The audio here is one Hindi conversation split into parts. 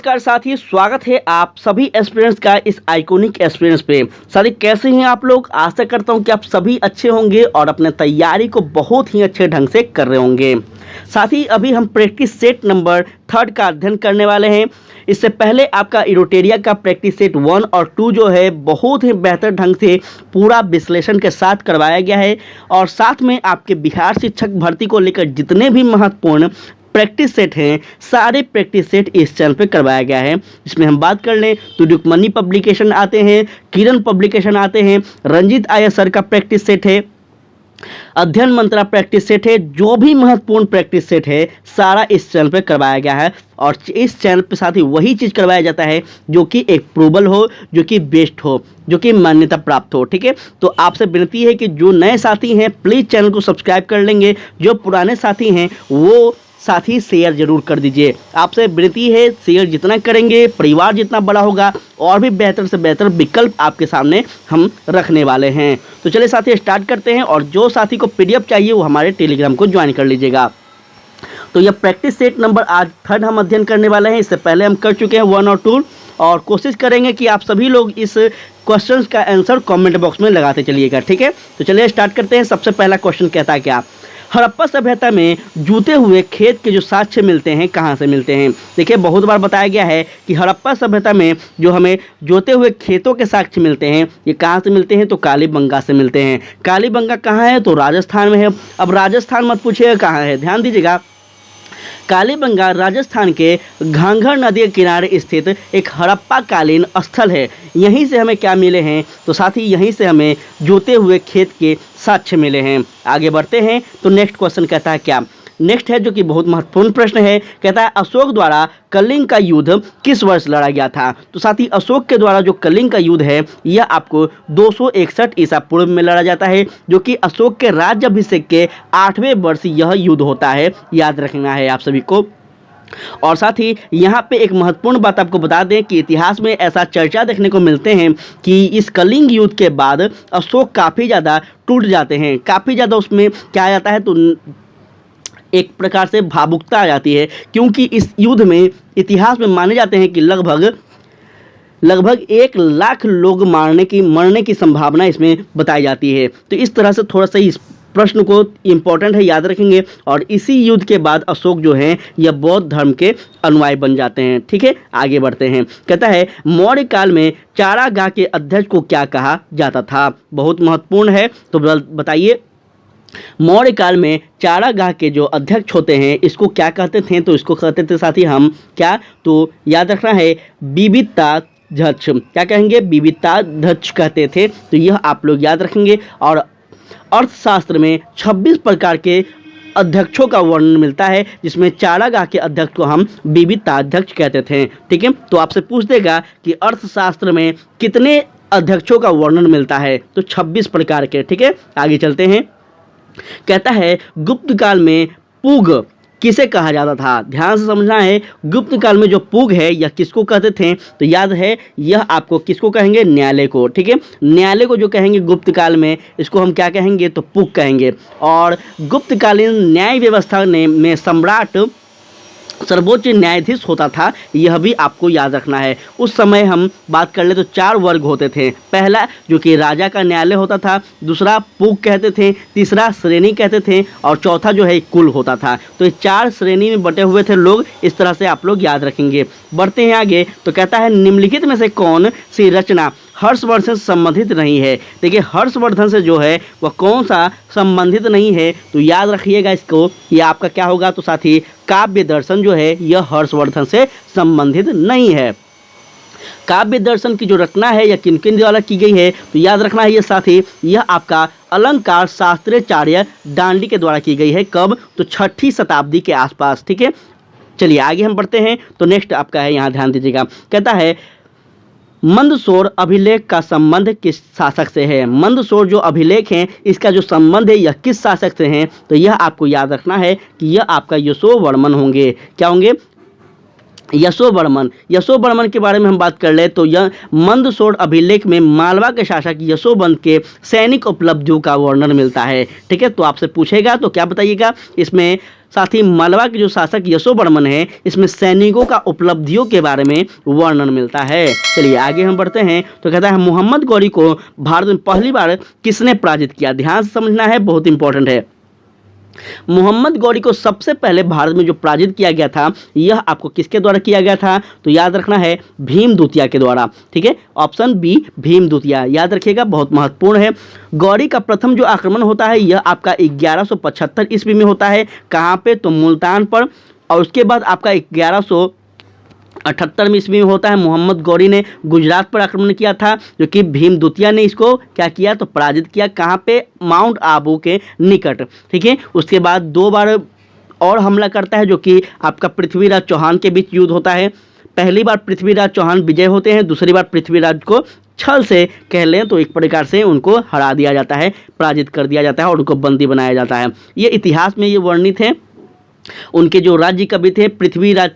नमस्कार साथी, स्वागत है आप सभी एस्पिरेंट्स का इस आइकॉनिक एक्सपीरियंस पे। साथी कैसे हैं आप लोग? आशा करता हूं कि आप सभी अच्छे होंगे और अपने तैयारी को बहुत ही अच्छे ढंग से कर रहे होंगे। साथी अभी हम प्रैक्टिस सेट नंबर 3 का अध्ययन करने वाले हैं। इससे पहले आपका इरोटेरिया का प्रैक्टिस सेट 1 और 2 जो है बहुत ही बेहतर ढंग से पूरा विश्लेषण के साथ करवाया गया है और साथ में आपके बिहार शिक्षक भर्ती को लेकर जितने भी महत्वपूर्ण प्रैक्टिस सेट हैं सारे प्रैक्टिस सेट इस चैनल पे करवाया गया है। इसमें हम बात कर लें तो दुकमनी पब्लिकेशन आते हैं, किरण पब्लिकेशन आते हैं, रंजीत आया सर का प्रैक्टिस सेट है, अध्ययन मंत्रा प्रैक्टिस सेट है। जो भी महत्वपूर्ण प्रैक्टिस सेट है सारा इस चैनल पे करवाया गया है और इस चैनल पे साथ ही वही चीज़ करवाया जाता है जो कि एक प्रूवल हो, जो कि बेस्ट हो, जो कि मान्यता प्राप्त हो। ठीक है, तो आपसे विनती है कि जो नए साथी हैं प्लीज़ चैनल को सब्सक्राइब कर लेंगे, जो पुराने साथी हैं वो साथ ही शेयर जरूर कर दीजिए। आपसे विनती है, शेयर जितना करेंगे परिवार जितना बड़ा होगा और भी बेहतर से बेहतर विकल्प आपके सामने हम रखने वाले हैं। तो चलिए साथी स्टार्ट करते हैं और जो साथी को पीडीएफ चाहिए वो हमारे टेलीग्राम को ज्वाइन कर लीजिएगा। तो यह प्रैक्टिस सेट नंबर आज 3 हम अध्ययन करने वाले हैं। इससे पहले हम कर चुके हैं 1 और 2 और कोशिश करेंगे कि आप सभी लोग इस क्वेश्चंस का आंसर कमेंट बॉक्स में लगाते चलिएगा। ठीक है, तो चलिए स्टार्ट करते हैं। सबसे पहला क्वेश्चन कहता है क्या, हड़प्पा सभ्यता में जूते हुए खेत के जो साक्ष्य मिलते हैं कहाँ से मिलते हैं? देखिए बहुत बार बताया गया है कि हड़प्पा सभ्यता में जो हमें जोते हुए खेतों के साक्ष्य मिलते हैं ये कहाँ से मिलते हैं? तो कालीबंगा से मिलते हैं। कालीबंगा कहाँ है? तो राजस्थान में है। अब राजस्थान मत पूछिएगा कहाँ है, ध्यान दीजिएगा। कालीबंगा राजस्थान के घाघर नदी के किनारे स्थित एक हड़प्पाकालीन स्थल है। यहीं से हमें क्या मिले हैं? तो साथ ही यहीं से हमें जोते हुए खेत के साक्ष्य मिले हैं। आगे बढ़ते हैं तो नेक्स्ट क्वेश्चन कहता है क्या, नेक्स्ट है जो कि बहुत महत्वपूर्ण प्रश्न है। कहता है अशोक द्वारा कलिंग का युद्ध किस वर्ष लड़ा गया था? तो साथ ही अशोक के द्वारा जो कलिंग का युद्ध है यह आपको 261 ईसा पूर्व में लड़ा जाता है, जो कि अशोक के राज्याभिषेक के 8वें वर्ष यह युद्ध होता है। याद रखना है आप सभी को। और साथ ही यहाँ पे एक महत्वपूर्ण बात आपको बता दें कि इतिहास में ऐसा चर्चा देखने को मिलते हैं कि इस कलिंग युद्ध के बाद अशोक काफ़ी ज़्यादा टूट जाते हैं, काफ़ी ज़्यादा उसमें क्या आ जाता है तो एक प्रकार से भावुकता आ जाती है, क्योंकि इस युद्ध में इतिहास में माने जाते हैं कि लगभग 1 लाख लोग मरने की संभावना इसमें बताई जाती है। तो इस तरह से थोड़ा सा इस प्रश्न को इम्पोर्टेंट है, याद रखेंगे। और इसी युद्ध के बाद अशोक जो हैं यह बौद्ध धर्म के अनुयायी बन जाते हैं। ठीक है, आगे बढ़ते हैं। कहता है मौर्य काल में चारागाह के अध्यक्ष को क्या कहा जाता था? बहुत महत्वपूर्ण है, तो बताइए मौर्य काल में चारागाह के जो अध्यक्ष होते हैं इसको क्या कहते थे? तो इसको कहते थे साथी हम क्या, तो याद रखना है विविक्ताध्यक्ष। क्या कहेंगे? विविक्ताध्यक्ष कहते थे। तो यह आप लोग याद रखेंगे। और अर्थशास्त्र में 26 प्रकार के अध्यक्षों का वर्णन मिलता है, जिसमें चारागाह के अध्यक्ष को हम विविक्ताध्यक्ष कहते थे। ठीक है, तो आपसे पूछ देगा कि अर्थशास्त्र में कितने अध्यक्षों का वर्णन मिलता है? तो 26 प्रकार के। ठीक है, आगे चलते हैं। कहता है गुप्त काल में पुग किसे कहा जाता था? ध्यान से समझना है, गुप्त काल में जो पुग है यह किसको कहते थे? तो याद है यह आपको किसको कहेंगे? न्यायालय को। ठीक है, न्यायालय को जो कहेंगे गुप्त काल में इसको हम क्या कहेंगे? तो पुग कहेंगे। और गुप्तकालीन न्याय व्यवस्था में सम्राट सर्वोच्च न्यायाधीश होता था, यह भी आपको याद रखना है। उस समय हम बात कर ले तो 4 वर्ग होते थे। पहला जो कि राजा का न्यायालय होता था, दूसरा पुग कहते थे, तीसरा श्रेणी कहते थे और चौथा जो है कुल होता था। तो ये 4 श्रेणी में बटे हुए थे लोग, इस तरह से आप लोग याद रखेंगे। बढ़ते हैं आगे तो कहता है निम्नलिखित में से कौन सी रचना हर्षवर्धन से संबंधित नहीं है? देखिए हर्षवर्धन से जो है वह कौन सा संबंधित नहीं है? तो याद रखिएगा इसको, ये आपका क्या होगा? तो साथी काव्य दर्शन जो है यह हर्षवर्धन से संबंधित नहीं है। काव्य दर्शन की जो रचना है यह किन किन द्वारा की गई है? तो याद रखना है ये साथी, यह आपका अलंकार शास्त्राचार्य दांडी के द्वारा की गई है। कब? तो 6ठी शताब्दी के आसपास। ठीक है, चलिए आगे हम बढ़ते हैं। तो नेक्स्ट आपका है, यहाँ ध्यान दीजिएगा। कहता है मंदसौर अभिलेख का संबंध किस शासक से है? मंदसौर जो अभिलेख हैं इसका जो संबंध है यह किस शासक से है? तो यह आपको याद रखना है कि यह आपका यशोवर्मन होंगे। क्या होंगे? यशोवर्मन के बारे में हम बात कर ले तो यह मंदसौर अभिलेख में मालवा के शासक यशोवंत के सैनिक उपलब्धियों का वर्णन मिलता है। ठीक है, तो आपसे पूछेगा तो क्या बताइएगा? इसमें साथ ही मालवा के जो शासक यशोवर्मन है, इसमें सैनिकों का उपलब्धियों के बारे में वर्णन मिलता है। चलिए आगे हम बढ़ते हैं। तो कहता है मोहम्मद गौरी को भारत में पहली बार किसने पराजित किया? ध्यान से समझना है, बहुत इंपॉर्टेंट है। मोहम्मद गौरी को सबसे पहले भारत में जो पराजित किया गया था, यह आपको किसके द्वारा किया गया था? तो याद रखना है, भीम द्वितीय के द्वारा। ठीक है, ऑप्शन बी भीम द्वितीय, याद रखिएगा, बहुत महत्वपूर्ण है। गौरी का प्रथम जो आक्रमण होता है, यह आपका 1175 ईस्वी में होता है। कहाँ पे? तो मुल्तान पर। और उसके बाद आपका 1178 ईस्वी में होता है, मोहम्मद गौरी ने गुजरात पर आक्रमण किया था, जो कि भीम द्वितीय ने इसको क्या किया? तो पराजित किया। कहाँ पे? माउंट आबू के निकट। ठीक है, उसके बाद 2 बार और हमला करता है, जो कि आपका पृथ्वीराज चौहान के बीच युद्ध होता है। पहली बार पृथ्वीराज चौहान विजय होते हैं, दूसरी बार पृथ्वीराज को छल से कह लें तो एक प्रकार से उनको हरा दिया जाता है, पराजित कर दिया जाता है और उनको बंदी बनाया जाता है। ये इतिहास में ये वर्णित है। उनके जो राज्य कवि थे पृथ्वीराज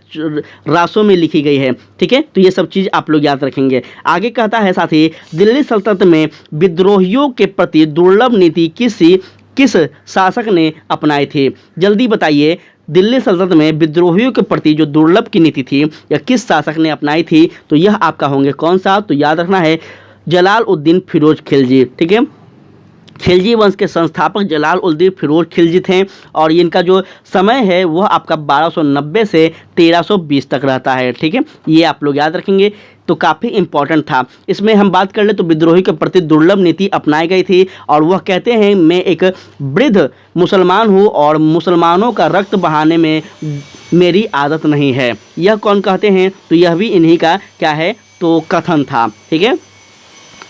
रासों में लिखी गई है। ठीक है, तो ये सब चीज़ आप लोग याद रखेंगे। आगे कहता है साथ ही दिल्ली सल्तनत में विद्रोहियों के प्रति दुर्लभ नीति किस शासक ने अपनाई थी? जल्दी बताइए, दिल्ली सल्तनत में विद्रोहियों के प्रति जो दुर्लभ की नीति थी, या किस शासक ने अपनाई थी? तो यह आपका होंगे कौन सा? तो याद रखना है, जलालुद्दीन फिरोज खिलजी। ठीक है, खिलजी वंश के संस्थापक जलालुद्दीन फिरोज खिलजी थे और इनका जो समय है वह आपका 1290 से 1320 तक रहता है। ठीक है, ये आप लोग याद रखेंगे, तो काफ़ी इंपॉर्टेंट था। इसमें हम बात कर ले तो विद्रोही के प्रति दुर्लभ नीति अपनाई गई थी और वह कहते हैं, मैं एक वृद्ध मुसलमान हूँ और मुसलमानों का रक्त बहाने में मेरी आदत नहीं है। यह कौन कहते हैं? तो यह भी इन्हीं का क्या है? तो कथन था। ठीक है,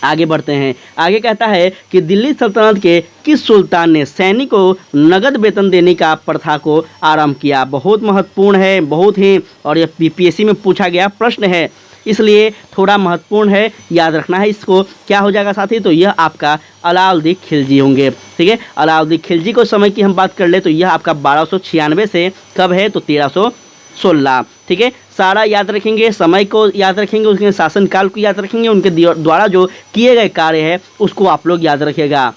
आगे बढ़ते हैं। आगे कहता है कि दिल्ली सल्तनत के किस सुल्तान ने सैनिकों को नगद वेतन देने का प्रथा को आरंभ किया? बहुत महत्वपूर्ण है, बहुत ही, और यह बीपीएससी में पूछा गया प्रश्न है, इसलिए थोड़ा महत्वपूर्ण है, याद रखना है इसको। क्या हो जाएगा साथी? तो यह आपका अलाउद्दीन खिलजी होंगे। ठीक है, अलाउद्दीन खिलजी को समय की हम बात कर ले तो यह आपका 1296 से कब है? तो 1316। ठीक है, सारा याद रखेंगे, समय को याद रखेंगे, उसके शासनकाल को याद रखेंगे, उनके द्वारा जो किए गए कार्य है उसको आप लोग याद रखिएगा।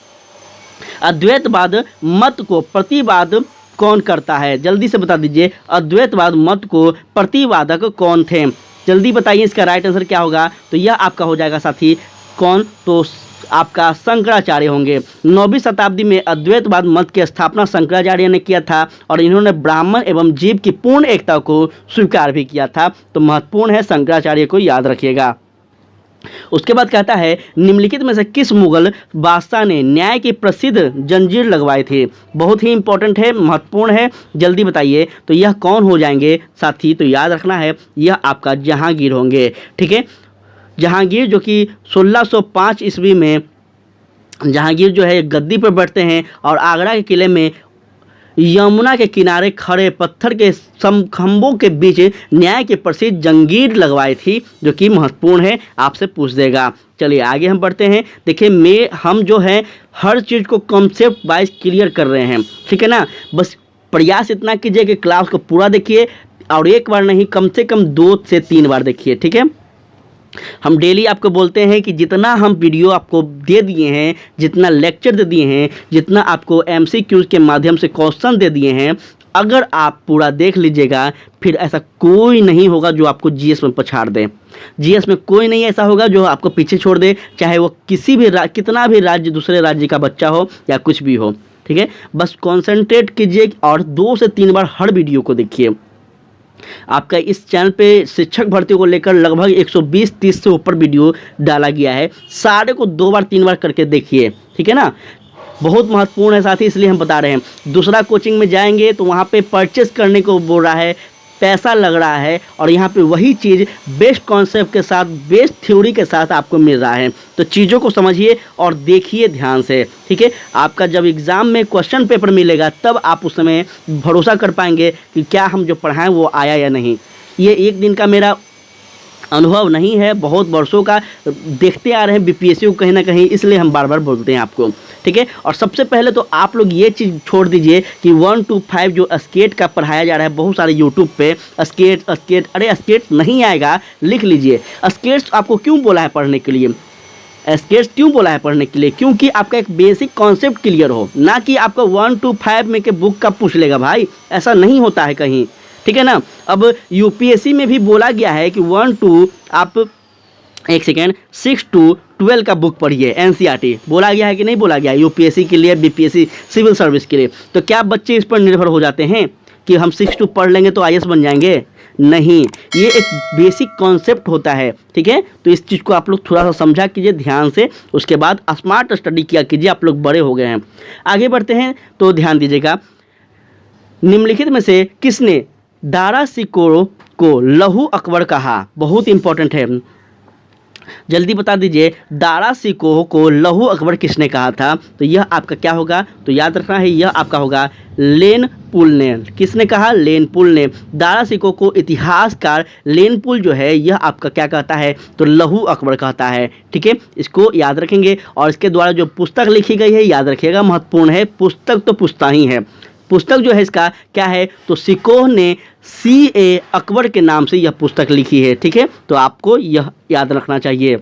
अद्वैतवाद मत को प्रतिवाद कौन करता है? जल्दी से बता दीजिए, अद्वैतवाद मत को प्रतिवादक कौन थे? जल्दी बताइए, इसका राइट आंसर क्या होगा? तो यह आपका हो जाएगा साथी कौन? तो आपका शंकराचार्य होंगे। 9वीं शताब्दी में अद्वैतवाद मत की स्थापना शंकराचार्य ने किया था और इन्होंने ब्राह्मण एवं जीव की पूर्ण एकता को स्वीकार भी किया था। तो महत्वपूर्ण है, शंकराचार्य को याद रखिएगा। उसके बाद कहता है, निम्नलिखित में से किस मुगल बादशाह ने न्याय की प्रसिद्ध जंजीर लगवाई थी? बहुत ही इंपॉर्टेंट है, महत्वपूर्ण है, जल्दी बताइए। तो यह कौन हो जाएंगे साथी? तो याद रखना है, यह आपका जहांगीर होंगे। ठीक है, जहांगीर जो कि 1605 ईस्वी में जहांगीर जो है गद्दी पर बैठते हैं और आगरा के किले में यमुना के किनारे खड़े पत्थर के खंभों के बीच न्याय की प्रसिद्ध जंजीर लगवाई थी, जो कि महत्वपूर्ण है, आपसे पूछ देगा। चलिए आगे हम बढ़ते हैं। देखिए, हम जो है हर चीज़ को कॉन्सेप्ट वाइज क्लियर कर रहे हैं। ठीक है ना, बस प्रयास इतना कीजिए कि क्लास को पूरा देखिए और एक बार नहीं, कम से कम 2 से 3 बार देखिए। ठीक है, हम डेली आपको बोलते हैं कि जितना हम वीडियो आपको दे दिए हैं, जितना लेक्चर दे दिए हैं, जितना आपको एमसीक्यूज के माध्यम से क्वेश्चन दे दिए हैं, अगर आप पूरा देख लीजिएगा, फिर ऐसा कोई नहीं होगा जो आपको जीएस में पछाड़ दे। जीएस में कोई नहीं ऐसा होगा जो आपको पीछे छोड़ दे, चाहे वो किसी भी कितना भी राज्य, दूसरे राज्य का बच्चा हो या कुछ भी हो। ठीक है, बस कॉन्सेंट्रेट कीजिए और 2 से 3 बार हर वीडियो को देखिए। आपका इस चैनल पे शिक्षक भर्ती को लेकर लगभग 120-30 से ऊपर वीडियो डाला गया है, सारे को 2 बार 3 बार करके देखिए। ठीक है ना, बहुत महत्वपूर्ण है साथी, इसलिए हम बता रहे हैं। दूसरा कोचिंग में जाएंगे तो वहाँ पे परचेस करने को बोल रहा है, पैसा लग रहा है, और यहाँ पे वही चीज़ बेस्ट कॉन्सेप्ट के साथ, बेस्ट थ्योरी के साथ आपको मिल रहा है। तो चीज़ों को समझिए और देखिए ध्यान से। ठीक है, आपका जब एग्ज़ाम में क्वेश्चन पेपर मिलेगा तब आप उस समय भरोसा कर पाएंगे कि क्या हम जो पढ़ाएं वो आया या नहीं। ये एक दिन का मेरा अनुभव नहीं है, बहुत वर्षों का देखते आ रहे हैं बीपीएससी को कहीं ना कहीं, इसलिए हम बार बार बोलते हैं आपको। ठीक है, और सबसे पहले तो आप लोग ये चीज़ छोड़ दीजिए कि 1 to 5 जो स्केट का पढ़ाया जा रहा है बहुत सारे यूट्यूब पे, स्केट, अरे स्केट नहीं आएगा, लिख लीजिए। स्केट्स आपको क्यों बोला है पढ़ने के लिए? स्केच क्यों बोला है पढ़ने के लिए? क्योंकि आपका एक बेसिक कॉन्सेप्ट क्लियर हो, ना कि आपका 1 to 5 में के बुक का पूछ लेगा भाई, ऐसा नहीं होता है कहीं, ठीक है ना। अब यूपीएससी में भी बोला गया है कि 1 to आप एक सेकेंड 6 to 12 का बुक पढ़िए, एनसीईआरटी बोला गया है कि नहीं बोला गया यूपीएससी के लिए, बीपीएससी सिविल सर्विस के लिए। तो क्या बच्चे इस पर निर्भर हो जाते हैं कि हम 6 to पढ़ लेंगे तो आईएएस बन जाएंगे? नहीं, ये एक बेसिक कॉन्सेप्ट होता है, ठीक है। तो इस चीज़ को आप लोग थोड़ा सा समझा कीजिए ध्यान से, उसके बाद स्मार्ट स्टडी किया कीजिए, आप लोग बड़े हो गए हैं। आगे बढ़ते हैं तो ध्यान दीजिएगा, निम्नलिखित में से किसने दारा सिकोरो को लहू अकबर कहा? बहुत इंपॉर्टेंट है, जल्दी बता दीजिए, दारा सिकोह को लहू अकबर किसने कहा था? तो यह आपका क्या होगा? तो याद रखना है, यह आपका होगा लेन पुल ने। किसने कहा? लेन पुल ने। दारा सिकोह को इतिहासकार लेन पुल जो है यह आपका क्या कहता है? तो लहू अकबर कहता है, ठीक है। इसको याद रखेंगे और इसके द्वारा जो पुस्तक लिखी गई है याद रखिएगा, महत्वपूर्ण है, पुस्तक तो पुस्ता ही है। पुस्तक जो है इसका क्या है? तो सिकोह ने CA अकबर के नाम से यह पुस्तक लिखी है, ठीक है। तो आपको यह याद रखना चाहिए।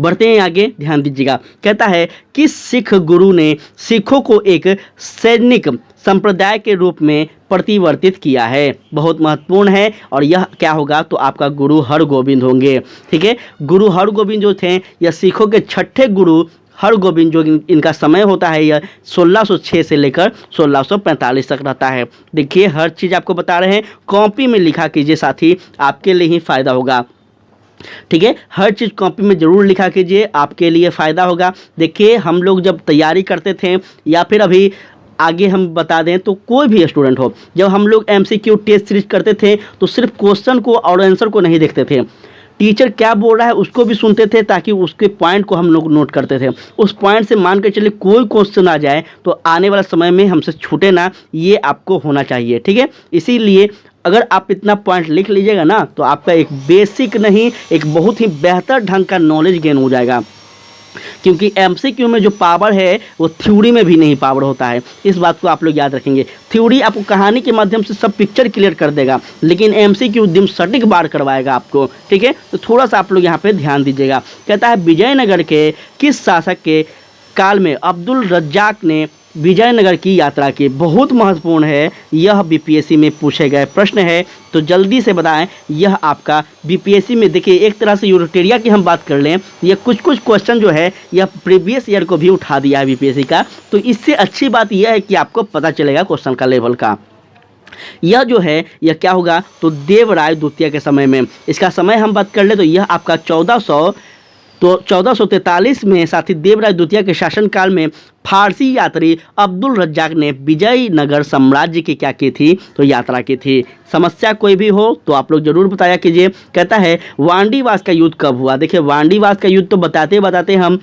बढ़ते हैं आगे, ध्यान दीजिएगा, कहता है कि सिख गुरु ने सिखों को एक सैनिक संप्रदाय के रूप में परिवर्तित किया है? बहुत महत्वपूर्ण है, और यह क्या होगा? तो आपका गुरु हरगोविंद होंगे, ठीक है। गुरु हरगोविंद जो थे यह सिखों के छठे गुरु हरगोविंद, जो इनका समय होता है यह 1606 से लेकर 1645 तक रहता है। देखिए हर चीज़ आपको बता रहे हैं, कॉपी में लिखा कीजिए साथी, आपके लिए ही फ़ायदा होगा, ठीक है। हर चीज़ कॉपी में ज़रूर लिखा कीजिए, आपके लिए फ़ायदा होगा। देखिए हम लोग जब तैयारी करते थे, या फिर अभी आगे हम बता दें तो कोई भी स्टूडेंट हो, जब हम लोग MCQ टेस्ट सीरीज करते थे तो सिर्फ क्वेश्चन को और आंसर को नहीं देखते थे, टीचर क्या बोल रहा है उसको भी सुनते थे, ताकि उसके पॉइंट को हम लोग नोट करते थे। उस पॉइंट से मान के चलिए कोई क्वेश्चन आ जाए तो आने वाला समय में हमसे छूटे ना, ये आपको होना चाहिए, ठीक है। इसीलिए अगर आप इतना पॉइंट लिख लीजिएगा ना, तो आपका एक बेसिक नहीं, एक बहुत ही बेहतर ढंग का नॉलेज गेन हो जाएगा। क्योंकि MCQ में जो पावर है वो थ्योरी में भी नहीं पावर होता है, इस बात को आप लोग याद रखेंगे। थ्योरी आपको कहानी के माध्यम से सब पिक्चर क्लियर कर देगा, लेकिन MCQ दिन सटीक बार करवाएगा आपको, ठीक है। तो थोड़ा सा आप लोग यहाँ पे ध्यान दीजिएगा। कहता है विजयनगर के किस शासक के काल में अब्दुल रज्जाक ने विजयनगर की यात्रा की? बहुत महत्वपूर्ण है, यह बीपीएससी में पूछे गए प्रश्न है, तो जल्दी से बताएं। यह आपका बीपीएससी में देखिए, एक तरह से यूरोटेरिया की हम बात कर लें, यह कुछ क्वेश्चन जो है यह प्रीवियस ईयर को भी उठा दिया है बीपीएससी का। तो इससे अच्छी बात यह है कि आपको पता चलेगा क्वेश्चन का लेवल का। यह जो है यह क्या होगा? तो देवराय द्वितीय के समय में, इसका समय हम बात कर ले तो यह आपका 1443 में साथी देवराय द्वितीय के शासनकाल में फारसी यात्री अब्दुल रज्जाक ने विजयनगर साम्राज्य की क्या की थी? तो यात्रा की थी। समस्या कोई भी हो तो आप लोग जरूर बताया कीजिए। कहता है वांडीवास का युद्ध कब हुआ? देखिए वांडीवास का युद्ध तो बताते बताते हम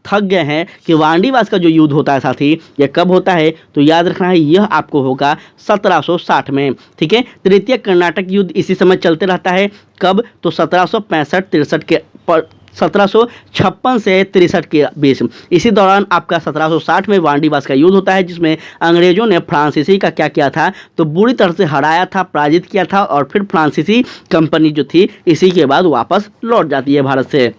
थक गए हैं कि वांडीवास का जो युद्ध होता है साथी यह कब होता है? तो याद रखना है, यह आपको होगा 1760 में, ठीक है। तृतीय कर्नाटक युद्ध इसी समय चलते रहता है, कब? तो 1765-63 के 1756 से 63 के बीच, इसी दौरान आपका 1760 में वांडीवास का युद्ध होता है, जिसमें अंग्रेजों ने फ्रांसीसी का क्या किया था? तो बुरी तरह से हराया था, पराजित किया था, और फिर फ्रांसीसी कंपनी जो थी इसी के बाद वापस लौट जाती है भारत से।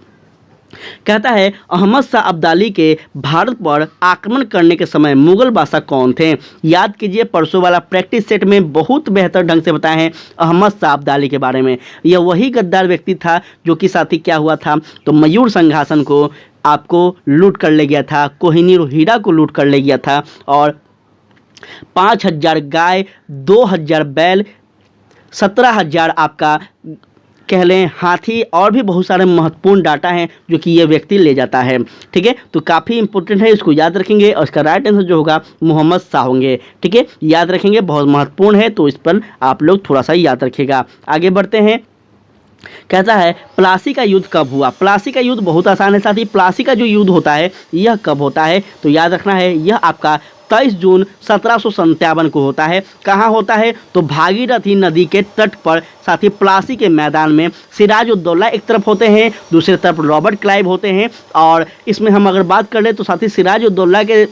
कहता है अहमद शाह अब्दाली के भारत पर आक्रमण करने के समय मुगल बादशाह कौन थे? याद कीजिए, परसों वाला प्रैक्टिस सेट में बहुत बेहतर ढंग से बताए हैं अहमद शाह अब्दाली के बारे में। यह वही गद्दार व्यक्ति था जो कि साथी क्या हुआ था? तो मयूर सिंहासन को आपको लूट कर ले गया था, कोहिनूर हीरा को लूट कर ले गया था, और 5000 गाय, 2000 बैल, 17,000 आपका कह लें हाथी, और भी बहुत सारे महत्वपूर्ण डाटा हैं जो कि ये व्यक्ति ले जाता है, ठीक है। तो काफ़ी इंपॉर्टेंट है, इसको याद रखेंगे, और इसका राइट आंसर जो होगा मोहम्मद शाह होंगे, ठीक है। याद रखेंगे, बहुत महत्वपूर्ण है, तो इस पर आप लोग थोड़ा सा याद रखिएगा। आगे बढ़ते हैं। कहता है प्लासी का युद्ध कब हुआ? प्लासी का युद्ध बहुत आसान है साथी। प्लासी का जो युद्ध होता है यह कब होता है? तो याद रखना है, यह आपका 23 जून 1757 को होता है। कहाँ होता है? तो भागीरथी नदी के तट पर साथी प्लासी के मैदान में। सिराजुद्दौला एक तरफ होते हैं, दूसरी तरफ रॉबर्ट क्लाइव होते हैं, और इसमें हम अगर बात कर ले तो साथी सिराजुद्दौला के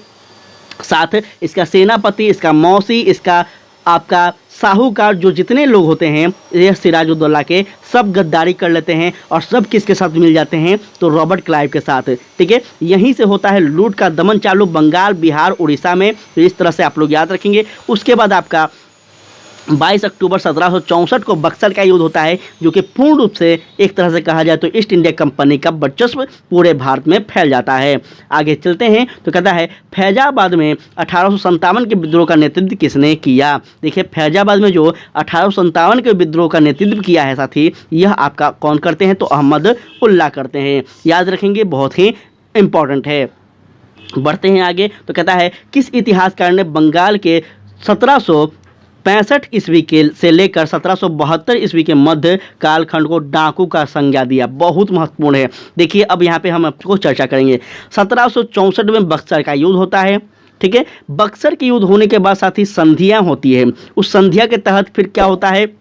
साथ इसका सेनापति, इसका मौसी, इसका आपका साहूकार जो जितने लोग होते हैं ये सिराजुद्दौला के, सब गद्दारी कर लेते हैं और सब किसके साथ मिल जाते हैं, तो रॉबर्ट क्लाइव के साथ। ठीक है, यहीं से होता है लूट का दमन चालू बंगाल, बिहार, उड़ीसा में। तो इस तरह से आप लोग याद रखेंगे। उसके बाद आपका 22 अक्टूबर 1764 को बक्सर का युद्ध होता है, जो कि पूर्ण रूप से एक तरह से कहा जाए तो ईस्ट इंडिया कंपनी का वर्चस्व पूरे भारत में फैल जाता है। आगे चलते हैं तो कहता है फैजाबाद में 1857 के विद्रोह का नेतृत्व किसने किया। देखिए फैजाबाद में जो 1857 के विद्रोह का नेतृत्व किया है साथी, यह आपका कौन करते हैं, तो अहमद उल्ला करते हैं। याद रखेंगे, बहुत ही इंपॉर्टेंट है। बढ़ते हैं आगे तो कहता है किस इतिहासकार ने बंगाल के 1765 ईस्वी के से लेकर 1772 ईस्वी के मध्य कालखंड को डाकू का संज्ञा दिया। बहुत महत्वपूर्ण है। देखिए अब यहाँ पे हम आपको चर्चा करेंगे। 1764 में बक्सर का युद्ध होता है। ठीक है, बक्सर के युद्ध होने के बाद साथ ही संधियाँ होती है। उस संधिया के तहत फिर क्या होता है,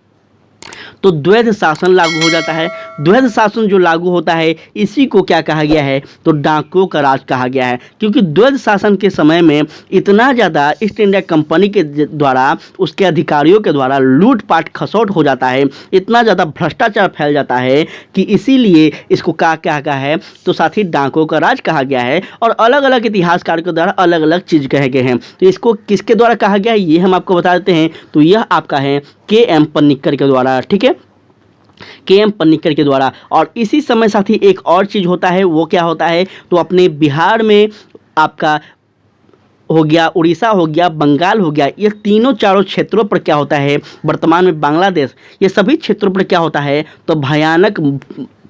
तो द्वैध शासन लागू हो जाता है। द्वैध शासन जो लागू होता है इसी को क्या कहा गया है, तो डाकुओं का राज कहा गया है। क्योंकि द्वैध शासन के समय में इतना ज़्यादा ईस्ट इंडिया कंपनी के द्वारा, उसके अधिकारियों के द्वारा लूटपाट खसौट हो जाता है, इतना ज़्यादा भ्रष्टाचार फैल जाता है कि इसीलिए इसको क्या कहा है, तो साथ ही डाकुओं का राज कहा गया है। और अलग अलग इतिहासकार के द्वारा अलग अलग चीज़ कहे गए हैं। तो इसको किसके द्वारा कहा गया है ये हम आपको बता देते हैं। तो यह आपका है के.एम. पन्निक्कर के द्वारा। ठीक है, के.एम. पन्निक्कर के द्वारा। और इसी समय साथ ही एक और चीज़ होता है, वो क्या होता है, तो अपने बिहार में आपका हो गया, उड़ीसा हो गया, बंगाल हो गया, ये तीनों चारों क्षेत्रों पर क्या होता है, वर्तमान में बांग्लादेश, ये सभी क्षेत्रों पर क्या होता है, तो भयानक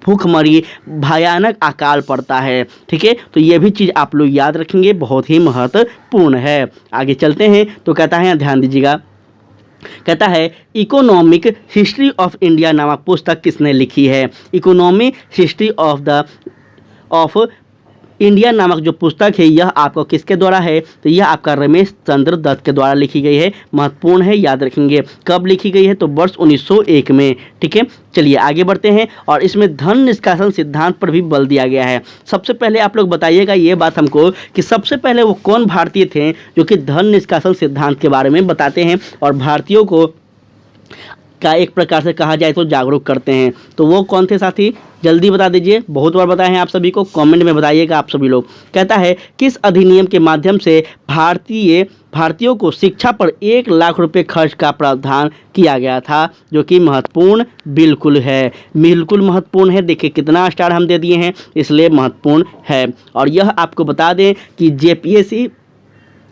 भूखमरी, भयानक अकाल पड़ता है। ठीक है, तो ये भी चीज़ आप लोग याद रखेंगे, बहुत ही महत्वपूर्ण है। आगे चलते हैं तो कहता है, ध्यान दीजिएगा, कहता है इकोनॉमिक हिस्ट्री ऑफ इंडिया नामक पुस्तक किसने लिखी है। इकोनॉमिक हिस्ट्री ऑफ इंडिया नामक जो पुस्तक है यह आपको किसके द्वारा है, तो यह आपका रमेश चंद्र दत्त के द्वारा लिखी गई है। महत्वपूर्ण है, याद रखेंगे। कब लिखी गई है, तो वर्ष 1901 में। ठीक है, चलिए आगे बढ़ते हैं। और इसमें धन निष्कासन सिद्धांत पर भी बल दिया गया है। सबसे पहले आप लोग बताइएगा ये बात हमको कि सबसे पहले वो कौन भारतीय थे जो कि धन निष्कासन सिद्धांत के बारे में बताते हैं और भारतीयों को का एक प्रकार से कहा जाए तो जागरूक करते हैं। तो वो कौन थे साथी, जल्दी बता दीजिए। बहुत बार बताए हैं आप सभी को, कमेंट में बताइएगा आप सभी लोग। कहता है किस अधिनियम के माध्यम से भारतीयों को शिक्षा पर 1 लाख रुपए खर्च का प्रावधान किया गया था, जो कि महत्वपूर्ण बिल्कुल है, बिल्कुल महत्वपूर्ण है। देखिए कितना स्टार हम दे दिए हैं, इसलिए महत्वपूर्ण है। और यह आपको बता दें कि जेपीएससी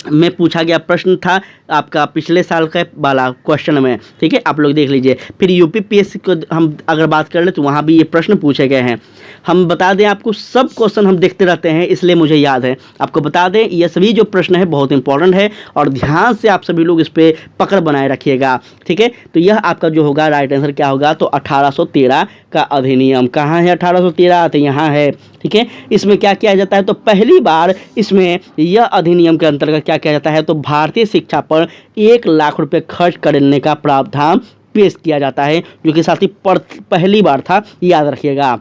में पूछा गया प्रश्न था आपका पिछले साल का वाला क्वेश्चन में। ठीक है, आप लोग देख लीजिए। फिर यूपीपीएससी को हम अगर बात कर ले तो वहाँ भी ये प्रश्न पूछे गए हैं। हम बता दें आपको, सब क्वेश्चन हम देखते रहते हैं इसलिए मुझे याद है। आपको बता दें ये सभी जो प्रश्न है बहुत इंपॉर्टेंट है और ध्यान से आप सभी लोग इस पर पकड़ बनाए रखिएगा। ठीक है, तो यह आपका जो होगा राइट आंसर क्या होगा, तो 1813 का अधिनियम। कहाँ है 1813, तो यहाँ है। ठीक है, इसमें क्या किया जाता है, तो पहली बार इसमें यह अधिनियम के अंतर्गत क्या किया जाता है, तो भारतीय शिक्षा पर 1 लाख रुपए खर्च करने का प्रावधान पेश किया जाता है, जो कि साथ ही पहली बार था, याद रखिएगा।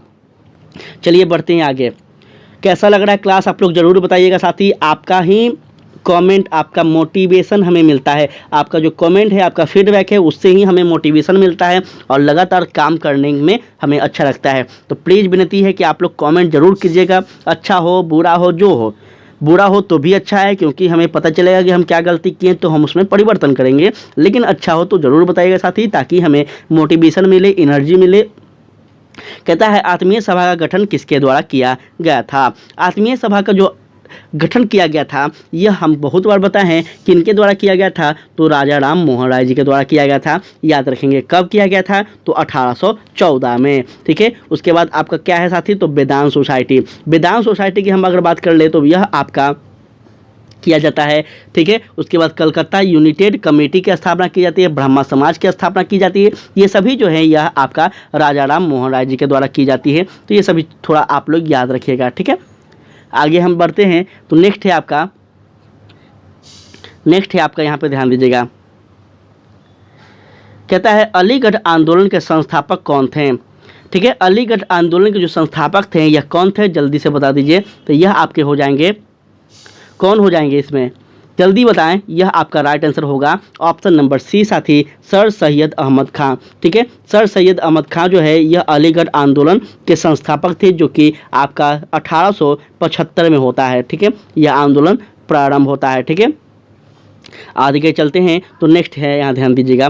चलिए बढ़ते हैं आगे। कैसा लग रहा है क्लास, आप लोग ज़रूर बताइएगा। साथ ही आपका ही कमेंट, आपका मोटिवेशन हमें मिलता है। आपका जो कमेंट है, आपका फीडबैक है, उससे ही हमें मोटिवेशन मिलता है और लगातार काम करने में हमें अच्छा लगता है। तो प्लीज़ विनती है कि आप लोग कमेंट ज़रूर कीजिएगा। अच्छा हो, बुरा हो, जो हो, बुरा हो तो भी अच्छा है, क्योंकि हमें पता चलेगा कि हम क्या गलती किए तो हम उसमें परिवर्तन करेंगे। लेकिन अच्छा हो तो ज़रूर बताइएगा साथ ही, ताकि हमें मोटिवेशन मिले, एनर्जी मिले। कहता है आत्मीय सभा का गठन किसके द्वारा किया गया था। आत्मीय सभा का जो गठन किया गया था यह हम बहुत बार बताए हैं किनके द्वारा किया गया था, तो राजा राम मोहन राय जी के द्वारा किया गया था। याद रखेंगे कब किया गया था, तो 1814 में। ठीक है, उसके बाद आपका क्या है साथी, तो वेदांत सोसाइटी। वेदांत सोसाइटी की हम अगर बात कर ले तो यह आपका किया जाता है। ठीक है, उसके बाद कलकत्ता यूनाइटेड कमेटी की स्थापना की जाती है, ब्रह्मा समाज की स्थापना की जाती है। ये सभी जो है यह आपका राजा राम मोहन राय जी के द्वारा की जाती है। तो ये सभी थोड़ा आप लोग याद रखिएगा। ठीक है, आगे हम बढ़ते हैं तो नेक्स्ट है आपका यहाँ पे ध्यान दीजिएगा। कहता है अलीगढ़ आंदोलन के संस्थापक कौन थे। ठीक है, अलीगढ़ आंदोलन के जो संस्थापक थे यह कौन थे, जल्दी से बता दीजिए। तो यह आपके हो जाएंगे, कौन हो जाएंगे इसमें, जल्दी बताएं, यह आपका राइट आंसर होगा ऑप्शन नंबर सी साथी, सर सैयद अहमद खां। ठीक है, सर सैयद अहमद खां जो है यह अलीगढ़ आंदोलन के संस्थापक थे, जो कि आपका 1875 में होता है। ठीक है, यह आंदोलन प्रारंभ होता है। ठीक है, आगे चलते हैं। तो नेक्स्ट है, यहाँ ध्यान दीजिएगा,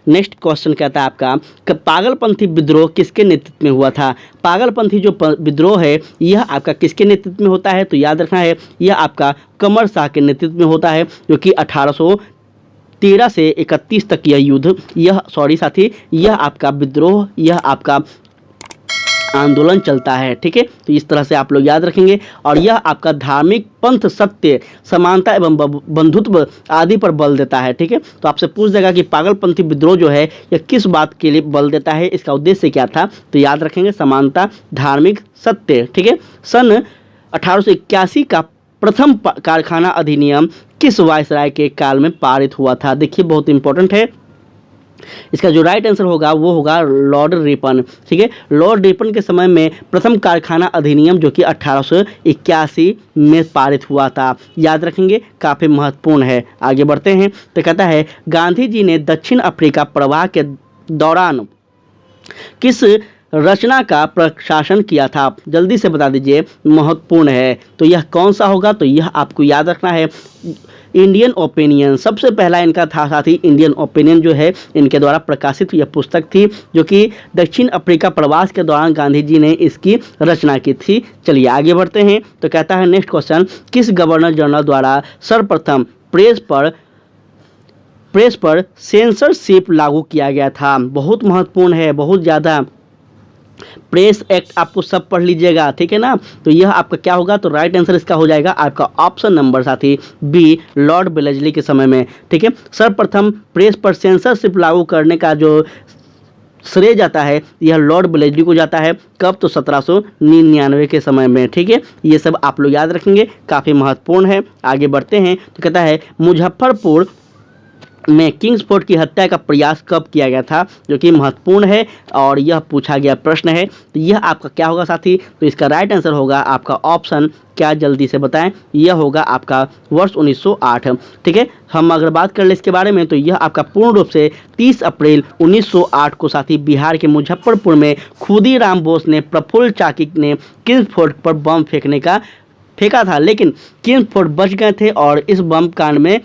नेक्स्ट क्वेश्चन कहता है आपका कि पागलपंथी विद्रोह किसके नेतृत्व में हुआ था। पागलपंथी जो विद्रोह है यह आपका किसके नेतृत्व में होता है, तो याद रखना है यह आपका कमर शाह के नेतृत्व में होता है, जो कि 1813 से 31 तक यह युद्ध, यह सॉरी साथी, यह आपका विद्रोह, यह आपका आंदोलन चलता है। ठीक है, तो इस तरह से आप लोग याद रखेंगे। और यह आपका धार्मिक पंथ, सत्य, समानता एवं बंधुत्व आदि पर बल देता है। ठीक है, तो आपसे पूछ देगा कि पागलपंथी विद्रोह जो है यह किस बात के लिए बल देता है, इसका उद्देश्य क्या था, तो याद रखेंगे समानता, धार्मिक, सत्य। ठीक है, सन 1881 का प्रथम कारखाना अधिनियम किस वायसराय के काल में पारित हुआ था। देखिए बहुत इंपॉर्टेंट है, इसका जो राइट आंसर होगा वो होगा लॉर्ड रिपन। ठीक है, लॉर्ड रिपन के समय में प्रथम कारखाना अधिनियम जो कि 1881 में पारित हुआ था। याद रखेंगे, काफ़ी महत्वपूर्ण है। आगे बढ़ते हैं। तो कहता है गांधी जी ने दक्षिण अफ्रीका प्रवाह के दौरान किस रचना का प्रकाशन किया था, जल्दी से बता दीजिए, महत्वपूर्ण है। तो यह कौन सा होगा, तो यह आपको याद रखना है इंडियन ओपिनियन। सबसे पहला इनका था साथी इंडियन ओपिनियन जो है इनके द्वारा प्रकाशित यह पुस्तक थी, जो कि दक्षिण अफ्रीका प्रवास के दौरान गांधी जी ने इसकी रचना की थी। चलिए आगे बढ़ते हैं। तो कहता है नेक्स्ट क्वेश्चन, किस गवर्नर जनरल द्वारा सर्वप्रथम प्रेस पर सेंसरशिप लागू किया गया था। बहुत महत्वपूर्ण है, बहुत ज़्यादा। प्रेस एक्ट आपको सब पढ़ लीजिएगा, ठीक है ना। तो यह आपका क्या होगा, तो राइट आंसर इसका हो जाएगा आपका ऑप्शन नंबर साथी बी, लॉर्ड वेलेस्ली के समय में। ठीक है, सर्वप्रथम प्रेस पर सेंसरशिप लागू करने का जो श्रेय जाता है यह लॉर्ड वेलेस्ली को जाता है। कब, तो 1799 के समय में। ठीक है, ये सब आप लोग याद रखेंगे, काफ़ी महत्वपूर्ण है। आगे बढ़ते हैं। तो कहता है मुजफ्फरपुर में किंग्सफोर्ड की हत्या का प्रयास कब किया गया था, जो कि महत्वपूर्ण है और यह पूछा गया प्रश्न है। तो यह आपका क्या होगा साथी, तो इसका राइट आंसर होगा आपका ऑप्शन क्या, जल्दी से बताएं, यह होगा आपका वर्ष 1908। ठीक है, हम अगर बात कर ले इसके बारे में, तो यह आपका पूर्ण रूप से 30 अप्रैल 1908 को साथी बिहार के मुजफ्फरपुर में खुदीराम बोस ने प्रफुल्ल चाकी ने किंग्सफोर्ड पर बम फेंका था, लेकिन किंग्सफोर्ड बच गए थे और इस बम कांड में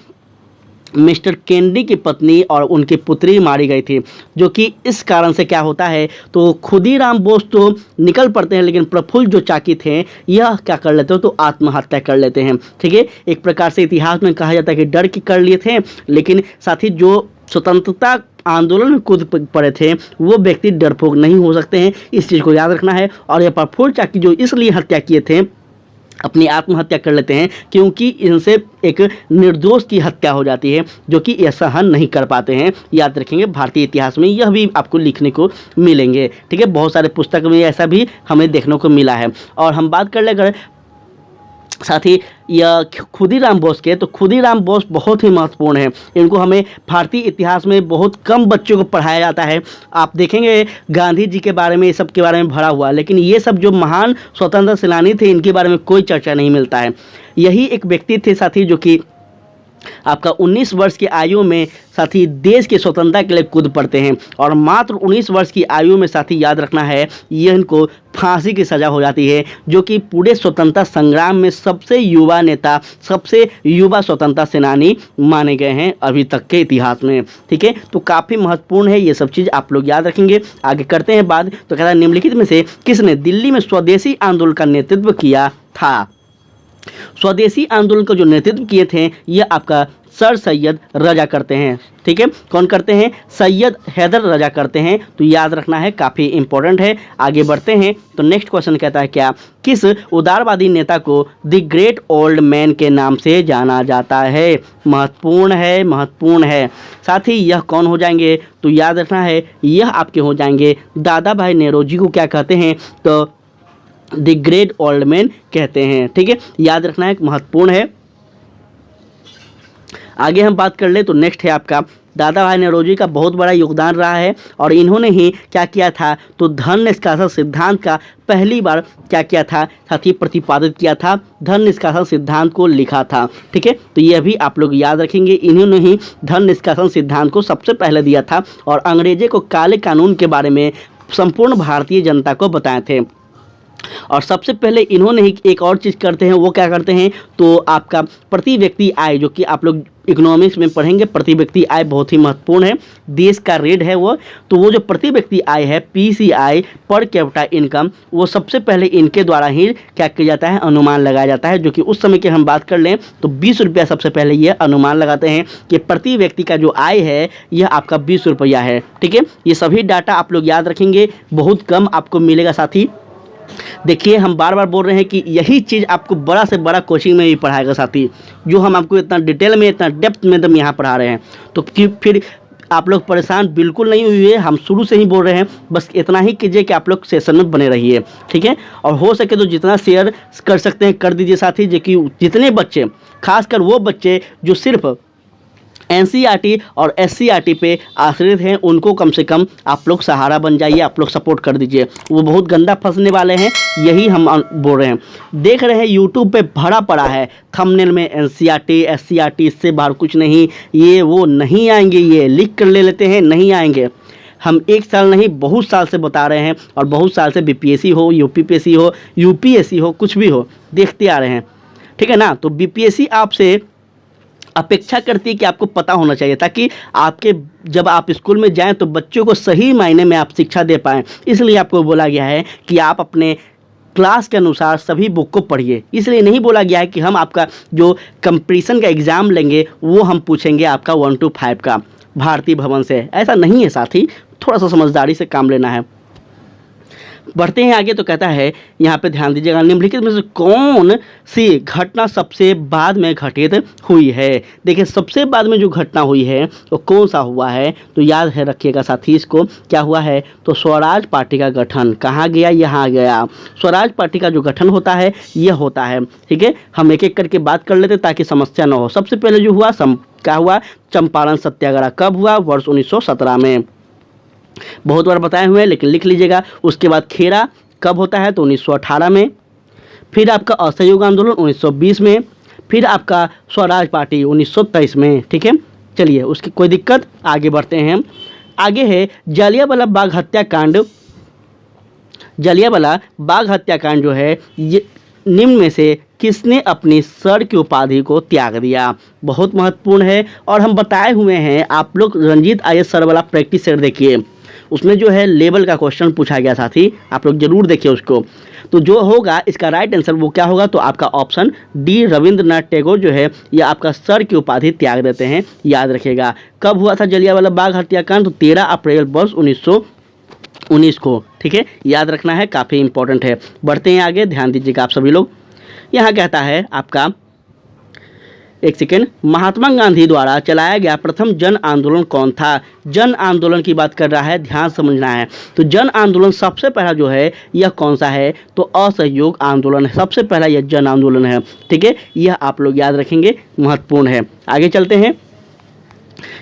मिस्टर केनेडी की पत्नी और उनकी पुत्री मारी गई थी। जो कि इस कारण से क्या होता है, तो खुदीराम बोस तो निकल पड़ते हैं, लेकिन प्रफुल्ल जो चाकी थे यह क्या कर लेते हो, तो आत्महत्या कर लेते हैं। ठीक है, एक प्रकार से इतिहास में कहा जाता है कि डर के कर लिए थे, लेकिन साथ ही जो स्वतंत्रता आंदोलन में कूद पड़े थे वो व्यक्ति डरपोक नहीं हो सकते हैं, इस चीज़ को याद रखना है। और यह प्रफुल्ल चाकी जो इसलिए हत्या किए थे, अपनी आत्महत्या कर लेते हैं, क्योंकि इनसे एक निर्दोष की हत्या हो जाती है, जो कि यह सहन नहीं कर पाते हैं। याद रखेंगे, भारतीय इतिहास में यह भी आपको लिखने को मिलेंगे। ठीक है, बहुत सारे पुस्तक में ऐसा भी हमें देखने को मिला है। और हम बात कर ले अगर साथ ही यह खुदीराम बोस के, तो खुदीराम बोस बहुत ही महत्वपूर्ण है। इनको हमें भारतीय इतिहास में बहुत कम बच्चों को पढ़ाया जाता है। आप देखेंगे गांधी जी के बारे में, ये सब के बारे में भरा हुआ, लेकिन ये सब जो महान स्वतंत्रता सेनानी थे इनके बारे में कोई चर्चा नहीं मिलता है। यही एक व्यक्ति थे साथी जो कि आपका 19 वर्ष की आयु में साथी देश की स्वतंत्रता के लिए कूद पड़ते हैं, और मात्र 19 वर्ष की आयु में साथी याद रखना है यह इनको फांसी की सज़ा हो जाती है, जो कि पूरे स्वतंत्रता संग्राम में सबसे युवा नेता, सबसे युवा स्वतंत्रता सेनानी माने गए हैं अभी तक के इतिहास में। ठीक है, तो काफ़ी महत्वपूर्ण है, ये सब चीज़ आप लोग याद रखेंगे। आगे करते हैं बात। तो कहता है निम्नलिखित में से किसने दिल्ली में स्वदेशी आंदोलन का नेतृत्व किया था। स्वदेशी आंदोलन का जो नेतृत्व किए थे यह आपका सर सैयद रजा करते हैं। ठीक है, कौन करते हैं, सैयद हैदर रजा करते हैं। तो याद रखना है, काफ़ी इंपॉर्टेंट है। आगे बढ़ते हैं। तो नेक्स्ट क्वेश्चन कहता है क्या, किस उदारवादी नेता को द ग्रेट ओल्ड मैन के नाम से जाना जाता है। महत्वपूर्ण है, महत्वपूर्ण है। साथ ही यह कौन हो जाएंगे, तो याद रखना है यह आपके हो जाएंगे दादा भाई नेहरू को क्या कहते हैं, तो द ग्रेट ओल्ड मैन कहते हैं। ठीक है, याद रखना है, महत्वपूर्ण है। आगे हम बात कर ले तो नेक्स्ट है आपका दादा भाई नौरोजी का बहुत बड़ा योगदान रहा है और इन्होंने ही क्या किया था, तो धन निष्कासन सिद्धांत का पहली बार क्या किया था साथी, प्रतिपादित किया था, धन निष्कासन सिद्धांत को लिखा था। ठीक है, तो यह भी आप लोग याद रखेंगे, इन्होंने ही धन निष्कासन सिद्धांत को सबसे पहले दिया था और अंग्रेजों को काले कानून के बारे में संपूर्ण भारतीय जनता को बताए थे। और सबसे पहले इन्होंने ही एक और चीज़ करते हैं, वो क्या करते हैं, तो आपका प्रति व्यक्ति आय, जो कि आप लोग इकोनॉमिक्स में पढ़ेंगे, प्रति व्यक्ति आय बहुत ही महत्वपूर्ण है, देश का रेट है वो, तो वो जो प्रति व्यक्ति आय है PCI पर कैपिटा इनकम, वो सबसे पहले इनके द्वारा ही क्या किया जाता है, अनुमान लगाया जाता है, जो कि उस समय की हम बात कर लें तो 20 रुपया सबसे पहले ये अनुमान लगाते हैं कि प्रति व्यक्ति का जो आय है यह आपका 20 रुपया है। ठीक है, ये सभी डाटा आप लोग याद रखेंगे, बहुत कम आपको मिलेगा साथी। देखिए, हम बार बार बोल रहे हैं कि यही चीज़ आपको बड़ा से बड़ा कोचिंग में भी पढ़ाएगा साथी, जो हम आपको इतना डिटेल में, इतना डेप्थ में एकदम यहाँ पढ़ा रहे हैं। तो फिर आप लोग परेशान बिल्कुल नहीं हुए, हम शुरू से ही बोल रहे हैं, बस इतना ही कीजिए कि आप लोग सेशन में बने रहिए। ठीक है, और हो सके तो जितना शेयर कर सकते हैं कर दीजिए साथी, जो कि जितने बच्चे, खासकर वो बच्चे जो सिर्फ NCERT और SCERT पे आश्रित हैं, उनको कम से कम आप लोग सहारा बन जाइए, आप लोग सपोर्ट कर दीजिए, वो बहुत गंदा फंसने वाले हैं, यही हम बोल रहे हैं। देख रहे हैं यूट्यूब पे भरा पड़ा है थंबनेल में NCERT SCERT, इससे बाहर कुछ नहीं, ये वो नहीं आएंगे, ये लिख कर ले लेते हैं, नहीं आएंगे। हम एक साल नहीं बहुत साल से बता रहे हैं और बहुत साल से BPSC हो, UPPSC हो, UPSC हो, कुछ भी हो, देखते आ रहे हैं। ठीक है ना, तो BPSC आपसे अपेक्षा करती है कि आपको पता होना चाहिए, ताकि आपके जब आप स्कूल में जाएं तो बच्चों को सही मायने में आप शिक्षा दे पाएँ। इसलिए आपको बोला गया है कि आप अपने क्लास के अनुसार सभी बुक को पढ़िए। इसलिए नहीं बोला गया है कि हम आपका जो कंपटीशन का एग्ज़ाम लेंगे वो हम पूछेंगे आपका 1 to 5 का भारतीय भवन से, ऐसा नहीं है साथी, थोड़ा सा समझदारी से काम लेना है। बढ़ते हैं आगे, तो कहता है यहाँ पे ध्यान दीजिएगा, निम्नलिखित में से कौन सी घटना सबसे बाद में घटित हुई है। देखिए, सबसे बाद में जो घटना हुई है तो कौन सा हुआ है, तो याद है रखिएगा साथी, इसको क्या हुआ है, तो स्वराज पार्टी का गठन। कहाँ गया, यहाँ गया। स्वराज पार्टी का जो गठन होता है यह होता है। ठीक है, हम एक एक करके बात कर लेते ताकि समस्या न हो। सबसे पहले जो हुआ क्या हुआ, चंपारण सत्याग्रह। कब हुआ, वर्ष 1917 में, बहुत बार बताए हुए हैं लेकिन लिख लीजिएगा। उसके बाद खेरा कब होता है, तो 1918 में। फिर आपका असहयोग आंदोलन 1920 में। फिर आपका स्वराज पार्टी 1923 में। ठीक है, चलिए उसकी कोई दिक्कत, आगे बढ़ते हैं। आगे है जलियांवाला बाग हत्याकांड। जलियांवाला बाग हत्याकांड जो है, ये निम्न में से किसने अपनी सर की उपाधि को त्याग दिया, बहुत महत्वपूर्ण है। और हम बताए हुए हैं, आप लोग रंजीत IAS सर वाला प्रैक्टिस सेट देखिए, उसमें जो है लेवल का क्वेश्चन पूछा गया साथी, आप लोग जरूर देखिए उसको। तो जो होगा इसका राइट आंसर वो क्या होगा, तो आपका ऑप्शन D रविंद्रनाथ टैगोर जो है ये आपका सर की उपाधि त्याग देते हैं, याद रखिएगा। कब हुआ था जलियांवाला बाग हत्याकांड, तो 13 अप्रैल वर्ष 1919 को। ठीक है, याद रखना है, काफ़ी इंपॉर्टेंट है। बढ़ते हैं आगे, ध्यान दीजिएगा आप सभी लोग। यहाँ कहता है आपका, एक सेकेंड, महात्मा गांधी द्वारा चलाया गया प्रथम जन आंदोलन कौन था। जन आंदोलन की बात कर रहा है, ध्यान समझना है। तो जन आंदोलन सबसे पहला जो है यह कौन सा है, तो असहयोग आंदोलन है, सबसे पहला यह जन आंदोलन है। ठीक है, यह आप लोग याद रखेंगे, महत्वपूर्ण है। आगे चलते हैं,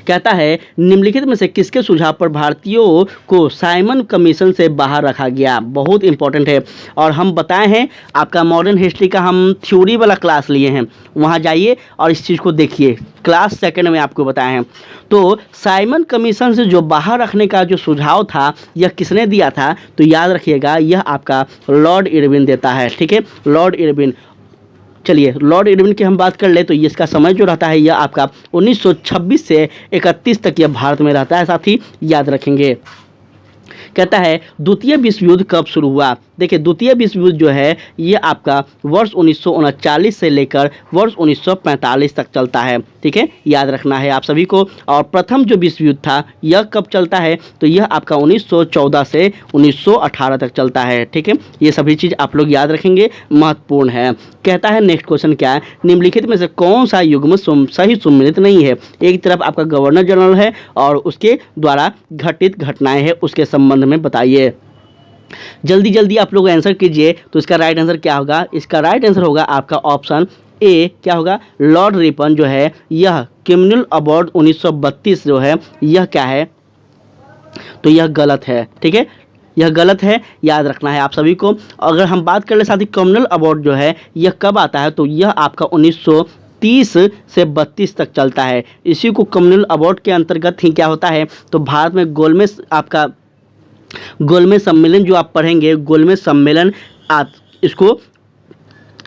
कहता है निम्नलिखित में से किसके सुझाव पर भारतीयों को साइमन कमीशन से बाहर रखा गया, बहुत इंपॉर्टेंट है। और हम बताए हैं, आपका मॉडर्न हिस्ट्री का हम थ्योरी वाला क्लास लिए हैं, वहाँ जाइए और इस चीज़ को देखिए, क्लास 2 में आपको बताए हैं। तो साइमन कमीशन से जो बाहर रखने का जो सुझाव था यह किसने दिया था, तो याद रखिएगा यह आपका लॉर्ड इरविन देता है। ठीक है, लॉर्ड इरविन। चलिए लॉर्ड इरविन की हम बात कर ले, तो इसका समय जो रहता है यह आपका 1926 से 31 तक यह भारत में रहता है साथी, याद रखेंगे। कहता है द्वितीय विश्व युद्ध कब शुरू हुआ। देखिए, द्वितीय विश्व युद्ध जो है ये आपका वर्ष 1939 से लेकर वर्ष 1945 तक चलता है। ठीक है, याद रखना है आप सभी को। और प्रथम जो विश्व युद्ध था यह कब चलता है, तो यह आपका 1914 से 1918 तक चलता है। ठीक है, ये सभी चीज़ आप लोग याद रखेंगे, महत्वपूर्ण है। कहता है नेक्स्ट क्वेश्चन क्या है, निम्नलिखित में से कौन सा युग्म सही सम्मिलित नहीं है। एक तरफ आपका गवर्नर जनरल है और उसके द्वारा घटित घटनाएं हैं, उसके संबंध में बताइए। जल्दी जल्दी आप लोग आंसर कीजिए। तो इसका राइट आंसर क्या होगा, इसका राइट आंसर होगा आपका ऑप्शन ए क्या होगा, लॉर्ड रिपन जो है यह कम्युनल अवार्ड 1932 जो है यह क्या है, तो यह गलत है। ठीक है, यह गलत है, याद रखना है आप सभी को। अगर हम बात कर ले साथ ही कम्युनल अवार्ड जो है यह कब आता है, तो यह आपका 1930 से 32 तक चलता है। इसी को कम्युनल अवार्ड के अंतर्गत ही क्या होता है, तो भारत में गोलमेज आपका गोलमेज सम्मेलन जो आप पढ़ेंगे, गोलमेज सम्मेलन इसको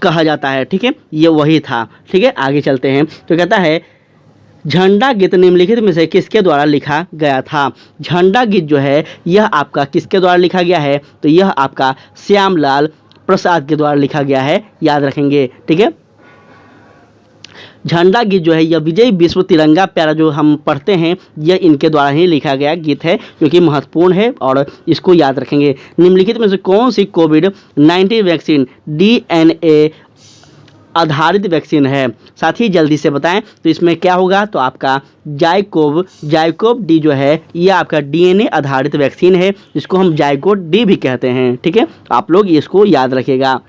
कहा जाता है। ठीक है, ये वही था। ठीक है, आगे चलते हैं। तो कहता है झंडा गीत निम्नलिखित में से किसके द्वारा लिखा गया था। झंडा गीत जो है यह आपका किसके द्वारा लिखा गया है, तो यह आपका श्यामलाल प्रसाद के द्वारा लिखा गया है, याद रखेंगे। ठीक है, झंडा गीत जो है यह विजय विश्व तिरंगा प्यारा जो हम पढ़ते हैं, यह इनके द्वारा ही लिखा गया गीत है, जो कि महत्वपूर्ण है और इसको याद रखेंगे। निम्नलिखित में से कौन सी कोविड-19 वैक्सीन DNA आधारित वैक्सीन है, साथ ही जल्दी से बताएं। तो इसमें क्या होगा, तो आपका जाइकोव डी जो है ये आपका DNA आधारित वैक्सीन है, जिसको हम जाइकोव डी भी कहते हैं। ठीक है, आप लोग इसको याद रखिएगा।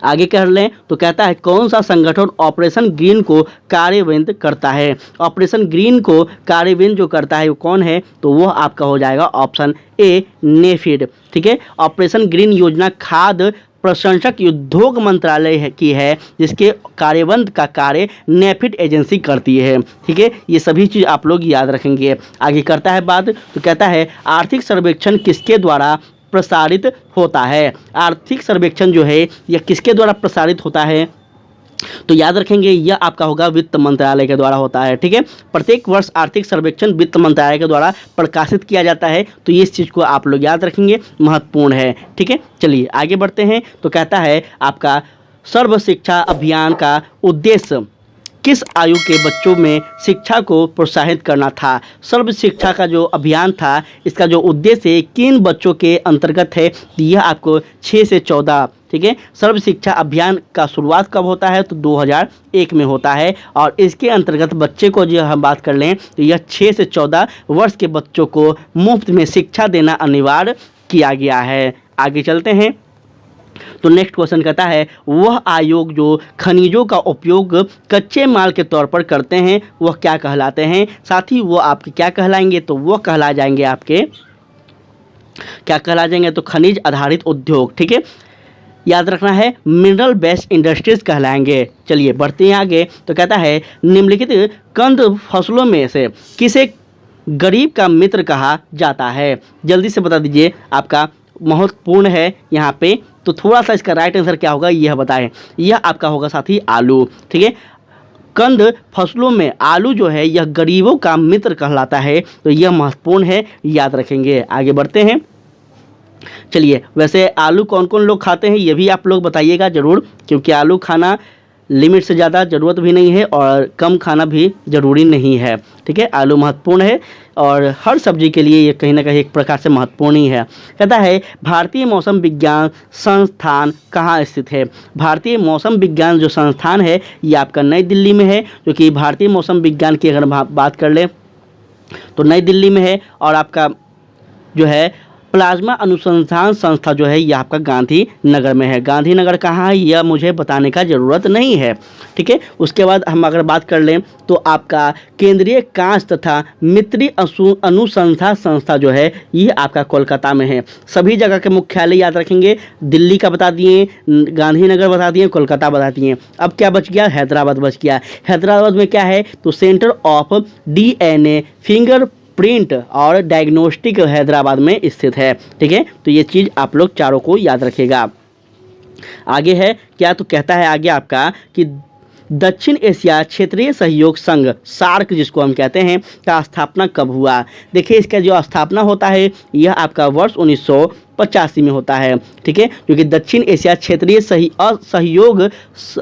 आगे कर लें तो कहता है कौन सा संगठन ऑपरेशन ग्रीन को कार्यान्वित करता है। ऑपरेशन ग्रीन को कार्यान्वित जो करता है वो कौन है, तो वो आपका हो जाएगा ऑप्शन ए नेफिड। ठीक है, ऑपरेशन ग्रीन योजना खाद्य प्रशंसक उद्योग मंत्रालय की है, जिसके कार्यान्वयन का कार्य नेफिड एजेंसी करती है। ठीक है, ये सभी चीज़ आप लोग याद रखेंगे। आगे करता है बात, तो कहता है आर्थिक सर्वेक्षण किसके द्वारा प्रसारित होता है। आर्थिक सर्वेक्षण जो है यह किसके द्वारा प्रसारित होता है, तो याद रखेंगे यह आपका होगा वित्त मंत्रालय के द्वारा होता है। ठीक है, प्रत्येक वर्ष आर्थिक सर्वेक्षण वित्त मंत्रालय के द्वारा प्रकाशित किया जाता है, तो इस चीज़ को आप लोग याद रखेंगे, महत्वपूर्ण है। ठीक है, चलिए आगे बढ़ते हैं। तो कहता है आपका सर्व शिक्षा अभियान का उद्देश्य किस आयु के बच्चों में शिक्षा को प्रोत्साहित करना था। सर्व शिक्षा का जो अभियान था इसका जो उद्देश्य किन बच्चों के अंतर्गत है, यह आपको 6 से 14। ठीक है, सर्व शिक्षा अभियान का शुरुआत कब होता है, तो 2001 में होता है, और इसके अंतर्गत बच्चे को जो हम बात कर लें तो यह 6 से 14 वर्ष के बच्चों को मुफ्त में शिक्षा देना अनिवार्य किया गया है। आगे चलते हैं। तो नेक्स्ट क्वेश्चन कहता है वह आयोग जो खनिजों का उपयोग कच्चे माल के तौर पर करते हैं वह क्या कहलाते हैं। साथ ही वो आपके क्या कहलाएंगे, तो वो कहला जाएंगे आपके क्या कहला जाएंगे, तो खनिज आधारित उद्योग। ठीक है, याद रखना है मिनरल बेस्ड इंडस्ट्रीज कहलाएंगे। चलिए बढ़ते हैं आगे। तो कहता है निम्नलिखित कंद फसलों में से किसे गरीब का मित्र कहा जाता है। जल्दी से बता दीजिए, आपका महत्वपूर्ण है यहाँ पे। तो थोड़ा सा इसका राइट आंसर क्या होगा यह बताएं। यह आपका होगा साथी आलू। ठीक है, कंद फसलों में आलू जो है यह गरीबों का मित्र कहलाता है, तो यह महत्वपूर्ण है, याद रखेंगे। आगे बढ़ते हैं। चलिए, वैसे आलू कौन कौन लोग खाते हैं ये भी आप लोग बताइएगा ज़रूर, क्योंकि आलू खाना लिमिट से ज़्यादा ज़रूरत भी नहीं है और कम खाना भी ज़रूरी नहीं है। ठीक है, आलू महत्वपूर्ण है और हर सब्जी के लिए ये कहीं ना कहीं एक प्रकार से महत्वपूर्ण ही है। कहता है भारतीय मौसम विज्ञान संस्थान कहाँ स्थित है। भारतीय मौसम विज्ञान जो संस्थान है ये आपका नई दिल्ली में है, जो कि भारतीय मौसम विज्ञान की अगर बात कर लें तो नई दिल्ली में है। और आपका जो है प्लाज्मा अनुसंधान संस्था जो है यह आपका गांधीनगर में है। गांधीनगर कहाँ है यह मुझे बताने का ज़रूरत नहीं है। ठीक है, उसके बाद हम अगर बात कर लें तो आपका केंद्रीय कांच तथा मित्री अनुसंधान संस्था जो है ये आपका कोलकाता में है। सभी जगह के मुख्यालय याद रखेंगे, दिल्ली का बता दिए, गांधीनगर बता दिए, कोलकाता बता दिए। अब क्या बच गया, हैदराबाद बच गया। हैदराबाद में क्या है, तो centre of DNA finger print और डायग्नोस्टिक हैदराबाद में स्थित है। ठीक है, तो ये चीज़ आप लोग चारों को याद रखिएगा। आगे है क्या, तो कहता है आगे आपका कि दक्षिण एशिया क्षेत्रीय सहयोग संघ सार्क जिसको हम कहते हैं का स्थापना कब हुआ। देखिए, इसका जो स्थापना होता है यह आपका वर्ष 1985 में होता है। ठीक है, क्योंकि दक्षिण एशिया क्षेत्रीय सहयोग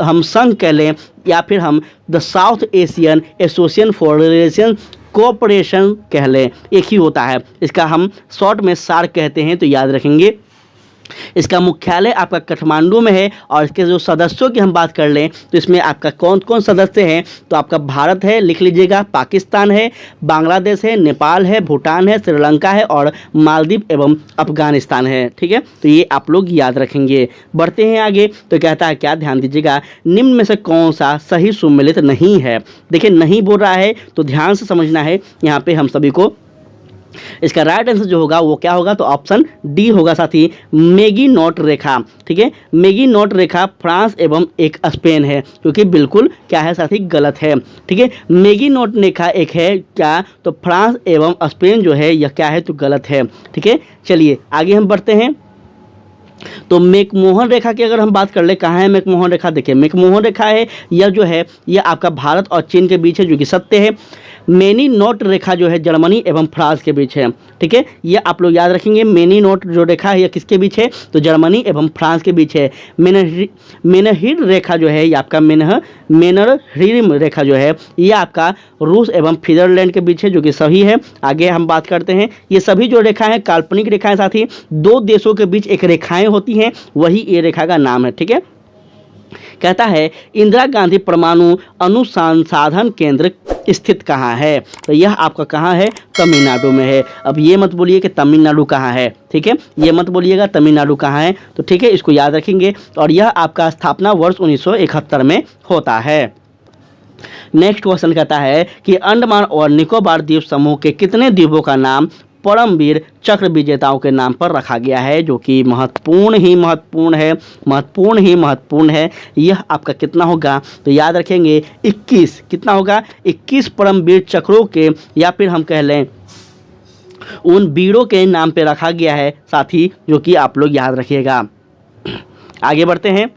हम संघ कह लें या फिर हम the south Asian association for cooperation कह लें, एक ही होता है। इसका हम शॉर्ट में सार्क कहते हैं, तो याद रखेंगे इसका मुख्यालय आपका काठमांडू में है। और इसके जो सदस्यों की हम बात कर लें तो इसमें आपका कौन कौन सदस्य हैं, तो आपका भारत है, लिख लीजिएगा, पाकिस्तान है, बांग्लादेश है, नेपाल है, भूटान है, श्रीलंका है और मालदीव एवं अफगानिस्तान है। ठीक है, तो ये आप लोग याद रखेंगे। बढ़ते हैं आगे, तो कहता है क्या, ध्यान दीजिएगा, निम्न में से कौन सा सही सुमेलित नहीं है। देखिए नहीं बोल रहा है तो ध्यान से समझना है यहाँ पे हम सभी को। इसका राइट आंसर जो होगा वो क्या होगा, तो ऑप्शन डी होगा साथी, मेगी नोट रेखा। ठीक है, मेगी नोट रेखा फ्रांस एवं एक स्पेन है, क्योंकि बिल्कुल क्या है साथी, गलत है। ठीक है, मेगी नोट रेखा एक है क्या, तो फ्रांस एवं स्पेन जो है यह क्या है, तो गलत है। ठीक है, चलिए आगे हम बढ़ते हैं। तो मैकमोहन रेखा की अगर हम बात कर ले, कहाँ है मैकमोहन रेखा, देखिए मैकमोहन रेखा है यह जो है यह आपका भारत और चीन के बीच है, जो कि सत्य है। मेनी नोट रेखा जो है जर्मनी एवं फ्रांस के बीच है। ठीक है, यह आप लोग याद रखेंगे। मेनी नोट जो रेखा है यह किसके बीच है, तो जर्मनी एवं फ्रांस के बीच है। मेनहिर रेखा जो है यह आपका मेनहिर रेखा जो है ये आपका रूस एवं फिनलैंड के बीच है, जो कि सही है। आगे हम बात करते हैं, ये सभी जो रेखा है काल्पनिक रेखाएं साथी, दो देशों के बीच एक रेखाएं होती हैं, वही ये रेखा का नाम है। ठीक है, कहता है इंदिरा गांधी परमाणु अनुसंधान केंद्र स्थित कहाँ है, तो यह आपका कहाँ है, तमिलनाडु में है। अब ये मत बोलिए कि तमिलनाडु कहाँ है, ठीक है, ये मत बोलिएगा तमिलनाडु कहाँ है, तो ठीक है इसको याद रखेंगे। और यह आपका स्थापना वर्ष 1971 में होता है। नेक्स्ट क्वेश्चन कहता है कि अंडमान और निकोबार द्वीप समूह के कितने द्वीपों का नाम परमवीर चक्र विजेताओं के नाम पर रखा गया है, जो कि महत्वपूर्ण है। यह आपका कितना होगा, तो याद रखेंगे 21, कितना होगा, 21 परमवीर चक्रों के, या फिर हम कह लें उन वीरों के नाम पे रखा गया है साथी, जो कि आप लोग याद रखिएगा। आगे बढ़ते हैं,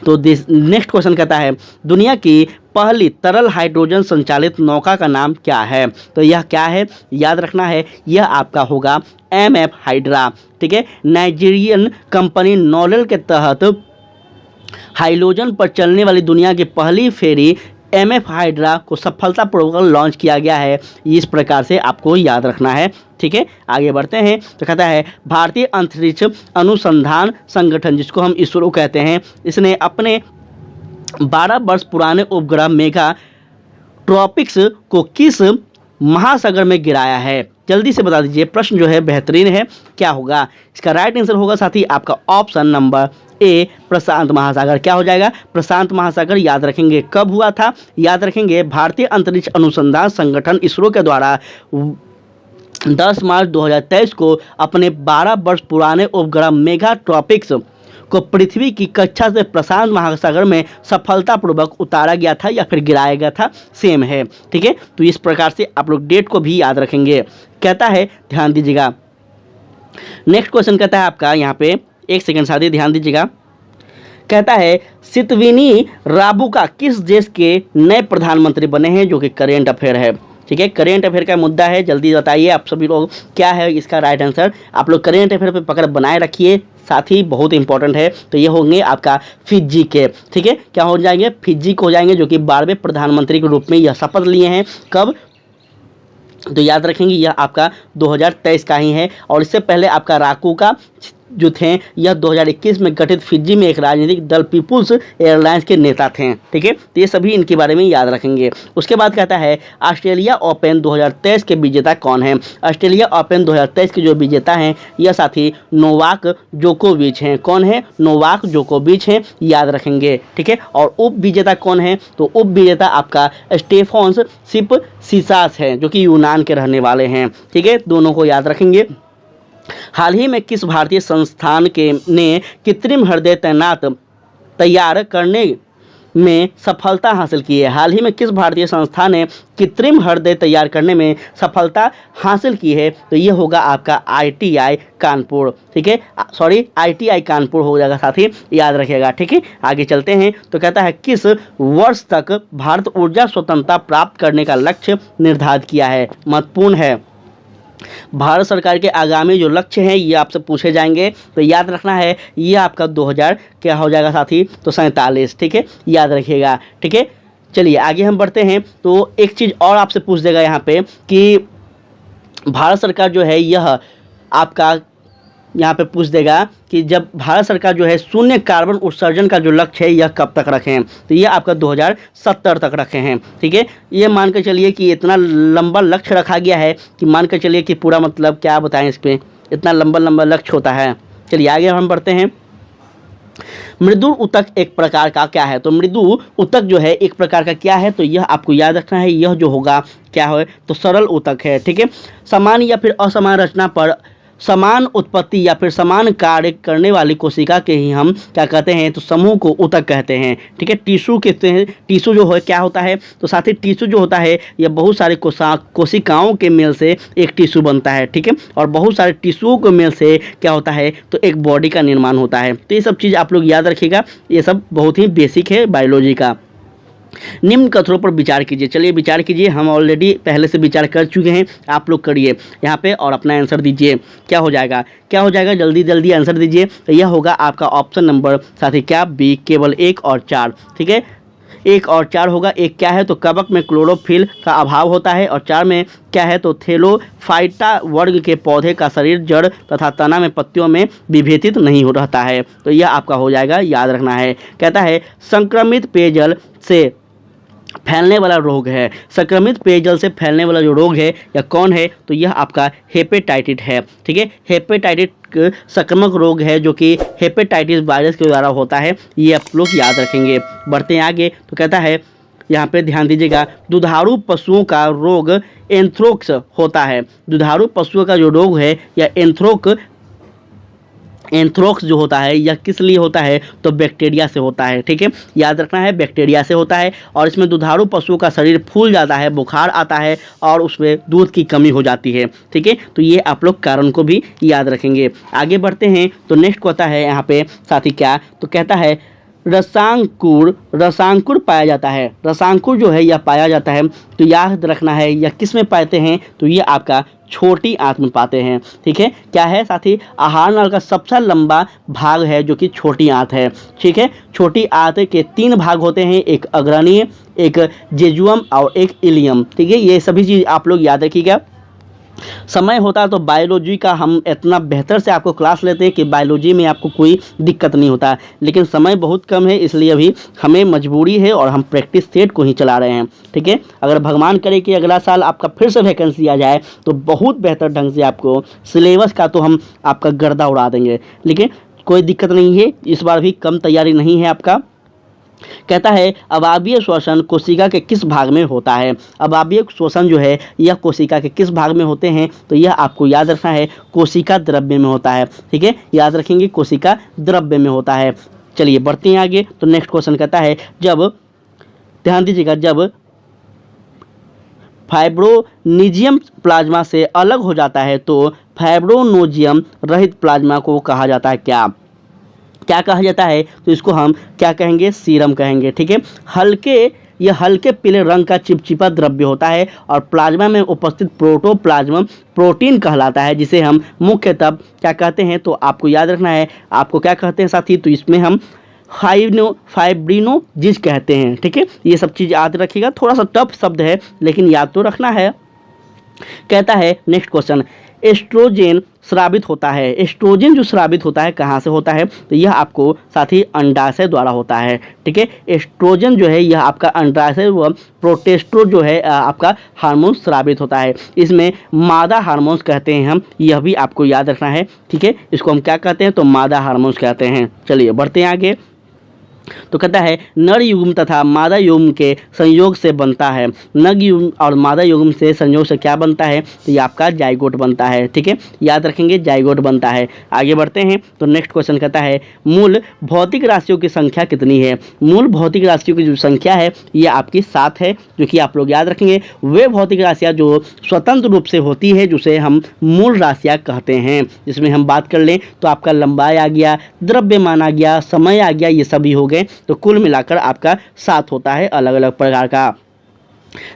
तो नेक्स्ट क्वेश्चन कहता है दुनिया की पहली तरल हाइड्रोजन संचालित नौका का नाम क्या है, तो यह क्या है, याद रखना है, यह आपका होगा MF हाइड्रा। ठीक है, नाइजीरियन कंपनी नोलेल के तहत हाइड्रोजन पर चलने वाली दुनिया की पहली फेरी MF हाइड्रा को सफलतापूर्वक लॉन्च किया गया है। इस प्रकार से आपको याद रखना है। ठीक है, आगे बढ़ते हैं, तो कहता है भारतीय अंतरिक्ष अनुसंधान संगठन, जिसको हम इसरो कहते हैं, इसने अपने 12 वर्ष पुराने उपग्रह मेगा ट्रॉपिक्स को किस महासागर में गिराया है, जल्दी से बता दीजिए। प्रश्न जो है बेहतरीन है, क्या होगा, इसका राइट आंसर होगा साथी आपका ऑप्शन नंबर ए, प्रशांत महासागर। क्या हो जाएगा, प्रशांत महासागर। याद रखेंगे कब हुआ था, याद रखेंगे भारतीय अंतरिक्ष अनुसंधान संगठन इसरो के द्वारा 10 मार्च 2023 को अपने 12 वर्ष पुराने उपग्रह मेगा ट्रॉपिक्स को पृथ्वी की कक्षा से प्रशांत महासागर में सफलतापूर्वक उतारा गया था, या फिर गिराया गया था, सेम है। ठीक है, तो इस प्रकार से आप लोग डेट को भी याद रखेंगे। कहता है ध्यान दीजिएगा, नेक्स्ट क्वेश्चन कहता है आपका यहाँ पे, एक सेकंड साथी ध्यान दीजिएगा। कहता है सितविनी राबुका किस देश के नए प्रधानमंत्री बने हैं, जो कि करेंट अफेयर है। ठीक है, करेंट अफेयर का मुद्दा है, जल्दी बताइए आप सभी लोग क्या है इसका राइट आंसर। आप लोग करेंट अफेयर पे पकड़ बनाए रखिए, साथ ही बहुत इंपॉर्टेंट है। तो ये होंगे आपका फिजी के, ठीक है, क्या हो जाएंगे, फिजी को हो जाएंगे, जो कि 12वें प्रधानमंत्री के रूप में यह शपथ लिए हैं। कब, तो याद रखेंगे यह आपका 2023 का ही है। और इससे पहले आपका राकू का जो थे यह 2021 में गठित फिजी में एक राजनीतिक दल पीपुल्स एयरलाइंस के नेता थे। ठीक है, तो ये सभी इनके बारे में याद रखेंगे। उसके बाद कहता है ऑस्ट्रेलिया ओपन 2023 के विजेता कौन है। ऑस्ट्रेलिया ओपन 2023 के जो विजेता हैं यह साथी नोवाक जोकोविच हैं। कौन है, नोवाक जोकोविच हैं, याद रखेंगे। ठीक है, और उप विजेता कौन है, तो उप विजेता आपका स्टेफोन्स सिप्सिपास है, जो कि यूनान के रहने वाले हैं। ठीक है, दोनों को याद रखेंगे। हाल ही में किस भारतीय संस्थान के ने कृत्रिम हृदय तैयार करने में सफलता हासिल की है। हाल ही में किस भारतीय संस्था ने कृत्रिम हृदय तैयार करने में सफलता हासिल की है, तो ये होगा आपका ITI कानपुर। ठीक है, सॉरी ITI कानपुर हो जाएगा साथी, याद रखिएगा। ठीक है, आगे चलते हैं, तो कहता है किस वर्ष तक भारत ऊर्जा स्वतंत्रता प्राप्त करने का लक्ष्य निर्धारित किया है। महत्वपूर्ण है, भारत सरकार के आगामी जो लक्ष्य हैं ये आपसे पूछे जाएंगे, तो याद रखना है ये आपका 2000 क्या हो जाएगा साथी, तो 47। ठीक है, याद रखिएगा। ठीक है, चलिए आगे हम बढ़ते हैं। तो एक चीज़ और आपसे पूछ देगा यहाँ पे कि भारत सरकार जो है यह आपका यहाँ पे पूछ देगा कि जब भारत सरकार जो है शून्य कार्बन उत्सर्जन का जो लक्ष्य है यह कब तक रखे हैं, तो ये आपका 2070 तक रखे हैं। ठीक है, ये मान कर चलिए कि इतना लंबा लक्ष्य रखा गया है कि मान कर चलिए कि पूरा मतलब क्या बताएं इस पर, इतना लंबा लक्ष्य होता है। चलिए आगे हम बढ़ते हैं। मृदु ऊतक एक प्रकार का क्या है, तो मृदु ऊतक जो है एक प्रकार का क्या है, तो यह आपको याद रखना है, यह जो होगा क्या है, तो सरल ऊतक है। ठीक है, समान या फिर असमान रचना पर समान उत्पत्ति या फिर समान कार्य करने वाली कोशिका के ही हम क्या कहते हैं, तो समूह को ऊतक कहते हैं। ठीक है, टिश्यू कहते हैं। टिश्यू जो है क्या होता है, तो साथ ही टिश्यू जो होता है यह बहुत सारे कोशिकाओं के मेल से एक टिश्यू बनता है। ठीक है, और बहुत सारे टिश्यूओं के मेल से क्या होता है, तो एक बॉडी का निर्माण होता है। तो ये सब चीज़ आप लोग याद रखिएगा, ये सब बहुत ही बेसिक है बायोलॉजी का। निम्न कथनों पर विचार कीजिए। चलिए विचार कीजिए, हम ऑलरेडी पहले से विचार कर चुके हैं, आप लोग करिए यहाँ पे और अपना आंसर दीजिए। क्या हो जाएगा, क्या हो जाएगा, जल्दी जल्दी आंसर दीजिए। तो यह होगा आपका ऑप्शन नंबर साथ ही क्या बी, केवल 1 और 4। ठीक है, 1 और 4 होगा। 1 क्या है, तो कवक में क्लोरोफिल का अभाव होता है, और 4 में क्या है, तो थेलोफाइटा वर्ग के पौधे का शरीर जड़ तथा तना में पत्तियों में विभेदित नहीं हो रहता है। तो यह आपका हो जाएगा, याद रखना है। कहता है संक्रमित पेयजल से फैलने वाला रोग है, संक्रमित पेयजल से फैलने वाला जो रोग है या कौन है, तो यह आपका हेपेटाइटिस है। ठीक है, हेपेटाइटिस संक्रामक रोग है जो कि हेपेटाइटिस वायरस के द्वारा होता है, ये आप लोग याद रखेंगे। बढ़ते हैं आगे, तो कहता है यहाँ पे ध्यान दीजिएगा, दुधारू पशुओं का रोग एंथ्रोक्स होता है। दुधारू पशुओं का जो रोग है या एंथ्रोक्स जो होता है यह किस लिए होता है, तो बैक्टीरिया से होता है। ठीक है, याद रखना है, बैक्टीरिया से होता है, और इसमें दुधारू पशुओं का शरीर फूल जाता है, बुखार आता है और उसमें दूध की कमी हो जाती है। ठीक है, तो ये आप लोग कारण को भी याद रखेंगे। आगे बढ़ते हैं, तो नेक्स्ट कहता है यहाँ पे साथी क्या, तो कहता है रसांकुर पाया जाता है। रसांकुर जो है यह पाया जाता है, तो याद रखना है यह किस में पाते हैं, तो ये आपका छोटी आंत में पाते हैं। ठीक है, क्या है साथी, आहार नल का सबसे लंबा भाग है जो कि छोटी आंत है। ठीक है, छोटी आंत के 3 भाग होते हैं, एक अग्रणीय, एक जेजुअम और एक इलियम। ठीक है, ये सभी चीज़ आप लोग याद रखिएगा। समय होता तो बायोलॉजी का हम इतना बेहतर से आपको क्लास लेते हैं कि बायोलॉजी में आपको कोई दिक्कत नहीं होता, लेकिन समय बहुत कम है, इसलिए अभी हमें मजबूरी है और हम प्रैक्टिस सेट को ही चला रहे हैं। ठीक है, अगर भगवान करे कि अगला साल आपका फिर से वैकेंसी आ जाए तो बहुत बेहतर ढंग से आपको सिलेबस का तो हम आपका गर्दा उड़ा देंगे, लेकिन कोई दिक्कत नहीं है, इस बार भी कम तैयारी नहीं है आपका। कहता है अवाबीय श्वसन कोशिका के किस भाग में होता है। अवाबीय श्वसन जो है यह कोशिका के किस भाग में होते हैं, तो यह आपको याद रखना है, कोशिका द्रव्य में होता है। ठीक है, याद रखेंगे, कोशिका द्रव्य में होता है। चलिए बढ़ते हैं आगे, तो नेक्स्ट क्वेश्चन कहता है जब, ध्यान दीजिएगा, जब फाइब्रोनिजियम प्लाज्मा से अलग हो जाता है तो फाइब्रोनोजियम रहित प्लाज्मा को कहा जाता है क्या, क्या कहा जाता है, तो इसको हम क्या कहेंगे, सीरम कहेंगे। ठीक है, यह हल्के पीले रंग का चिपचिपा द्रव्य होता है और प्लाज्मा में उपस्थित प्रोटोप्लाज्म प्रोटीन कहलाता है, जिसे हम मुख्यतः क्या कहते हैं, तो आपको याद रखना है, आपको क्या कहते हैं साथी, तो इसमें हम फाइब्रिनोजिस कहते हैं। ठीक है, ये सब चीज़ याद रखिएगा, थोड़ा सा टफ शब्द है लेकिन याद तो रखना है। कहता है नेक्स्ट क्वेश्चन, एस्ट्रोजेन स्रावित होता है। एस्ट्रोजन जो स्रावित होता है कहाँ से होता है, तो यह आपको साथ ही अंडाशय द्वारा होता है। ठीक है, एस्ट्रोजन जो है यह आपका अंडाशय व प्रोटेस्टो जो है आपका हार्मोन स्रावित होता है, इसमें मादा हार्मोन्स कहते हैं हम, यह भी आपको याद रखना है। ठीक है, इसको हम क्या कहते हैं, तो मादा हार्मोन्स कहते हैं। चलिए बढ़ते हैं आगे, तो कहता है नर युग्म तथा मादा युग्म के संयोग से बनता है। नर युग्म और मादा युग्म से संयोग से क्या बनता है, तो ये आपका जाइगोट बनता है। ठीक है, याद रखेंगे, जाइगोट बनता है। आगे बढ़ते हैं, तो नेक्स्ट क्वेश्चन कहता है मूल भौतिक राशियों की संख्या कितनी है। मूल भौतिक राशियों की जो संख्या है ये आपकी 7 है, जो कि आप लोग याद रखेंगे। वे भौतिक राशियाँ जो स्वतंत्र रूप से होती है जिसे हम मूल राशियाँ कहते हैं। जिसमें हम बात कर लें तो आपका लंबाई आ गया, द्रव्यमान आ गया, समय आ गया, ये सभी हो गए, तो कुल मिलाकर आपका 7 होता है अलग अलग प्रकार का।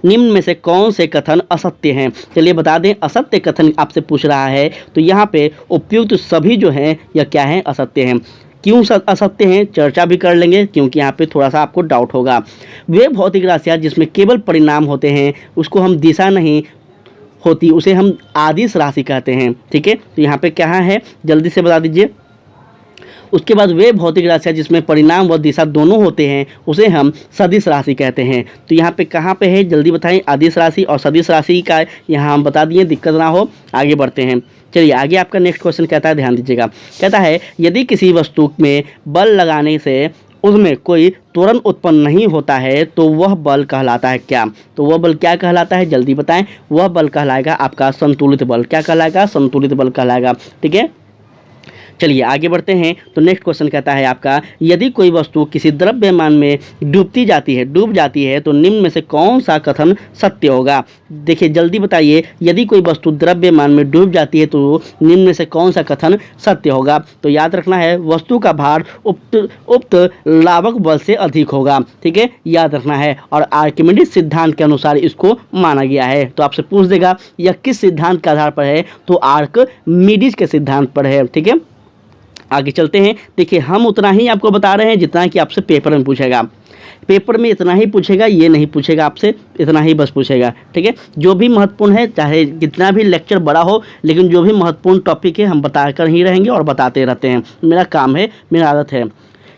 निम्न में से कौन से कथन असत्य हैं, चलिए बता दें। असत्य कथन आपसे पूछ रहा है, तो यहाँ पे उपयुक्त सभी जो हैं यह क्या हैं, असत्य हैं। क्यों असत्य हैं चर्चा भी कर लेंगे, क्योंकि यहाँ पे थोड़ा सा आपको डाउट होगा। वे भौतिक राशियाँ जिसमें केवल परिणाम होते हैं उसको हम दिशा नहीं होती है उसे हम आदिश राशि कहते हैं। ठीक है, तो यहाँ पे क्या है जल्दी से बता दीजिए। उसके बाद वे भौतिक राशियाँ जिसमें परिणाम व दिशा दोनों होते हैं उसे हम सदिश राशि कहते हैं। तो यहाँ पे कहाँ पे है जल्दी बताएं, आदिश राशि और सदिश राशि का यहाँ हम बता दिए, दिक्कत ना हो। आगे बढ़ते हैं, चलिए आगे आपका नेक्स्ट क्वेश्चन कहता है, ध्यान दीजिएगा। कहता है यदि किसी वस्तु में बल लगाने से उसमें कोई त्वरण उत्पन्न नहीं होता है तो वह बल कहलाता है क्या? तो वह बल क्या कहलाता है जल्दी बताएं। वह बल कहलाएगा आपका संतुलित बल। क्या कहलाएगा? संतुलित बल कहलाएगा। ठीक है, चलिए आगे बढ़ते हैं। तो नेक्स्ट क्वेश्चन कहता है आपका, यदि कोई वस्तु किसी द्रव्यमान में डूब जाती है तो निम्न में से कौन सा कथन सत्य होगा? देखिए जल्दी बताइए, यदि कोई वस्तु द्रव्यमान में डूब जाती है तो निम्न में से कौन सा कथन सत्य होगा? तो याद रखना है, वस्तु का भार उक्त लावक बल से अधिक होगा। ठीक है, याद रखना है। और आर्किमिडीज सिद्धांत के अनुसार इसको माना गया है। तो आपसे पूछ देगा यह किस सिद्धांत के आधार पर है? तो आर्किमिडीज के सिद्धांत पर है। ठीक है, आगे चलते हैं। देखिए हम उतना ही आपको बता रहे हैं जितना कि आपसे पेपर में पूछेगा। पेपर में इतना ही पूछेगा, ये नहीं पूछेगा आपसे, इतना ही बस पूछेगा। ठीक है, जो भी महत्वपूर्ण है, चाहे कितना भी लेक्चर बड़ा हो, लेकिन जो भी महत्वपूर्ण टॉपिक है हम बताकर ही रहेंगे और बताते रहते हैं। मेरा काम है, मेरा आदत है।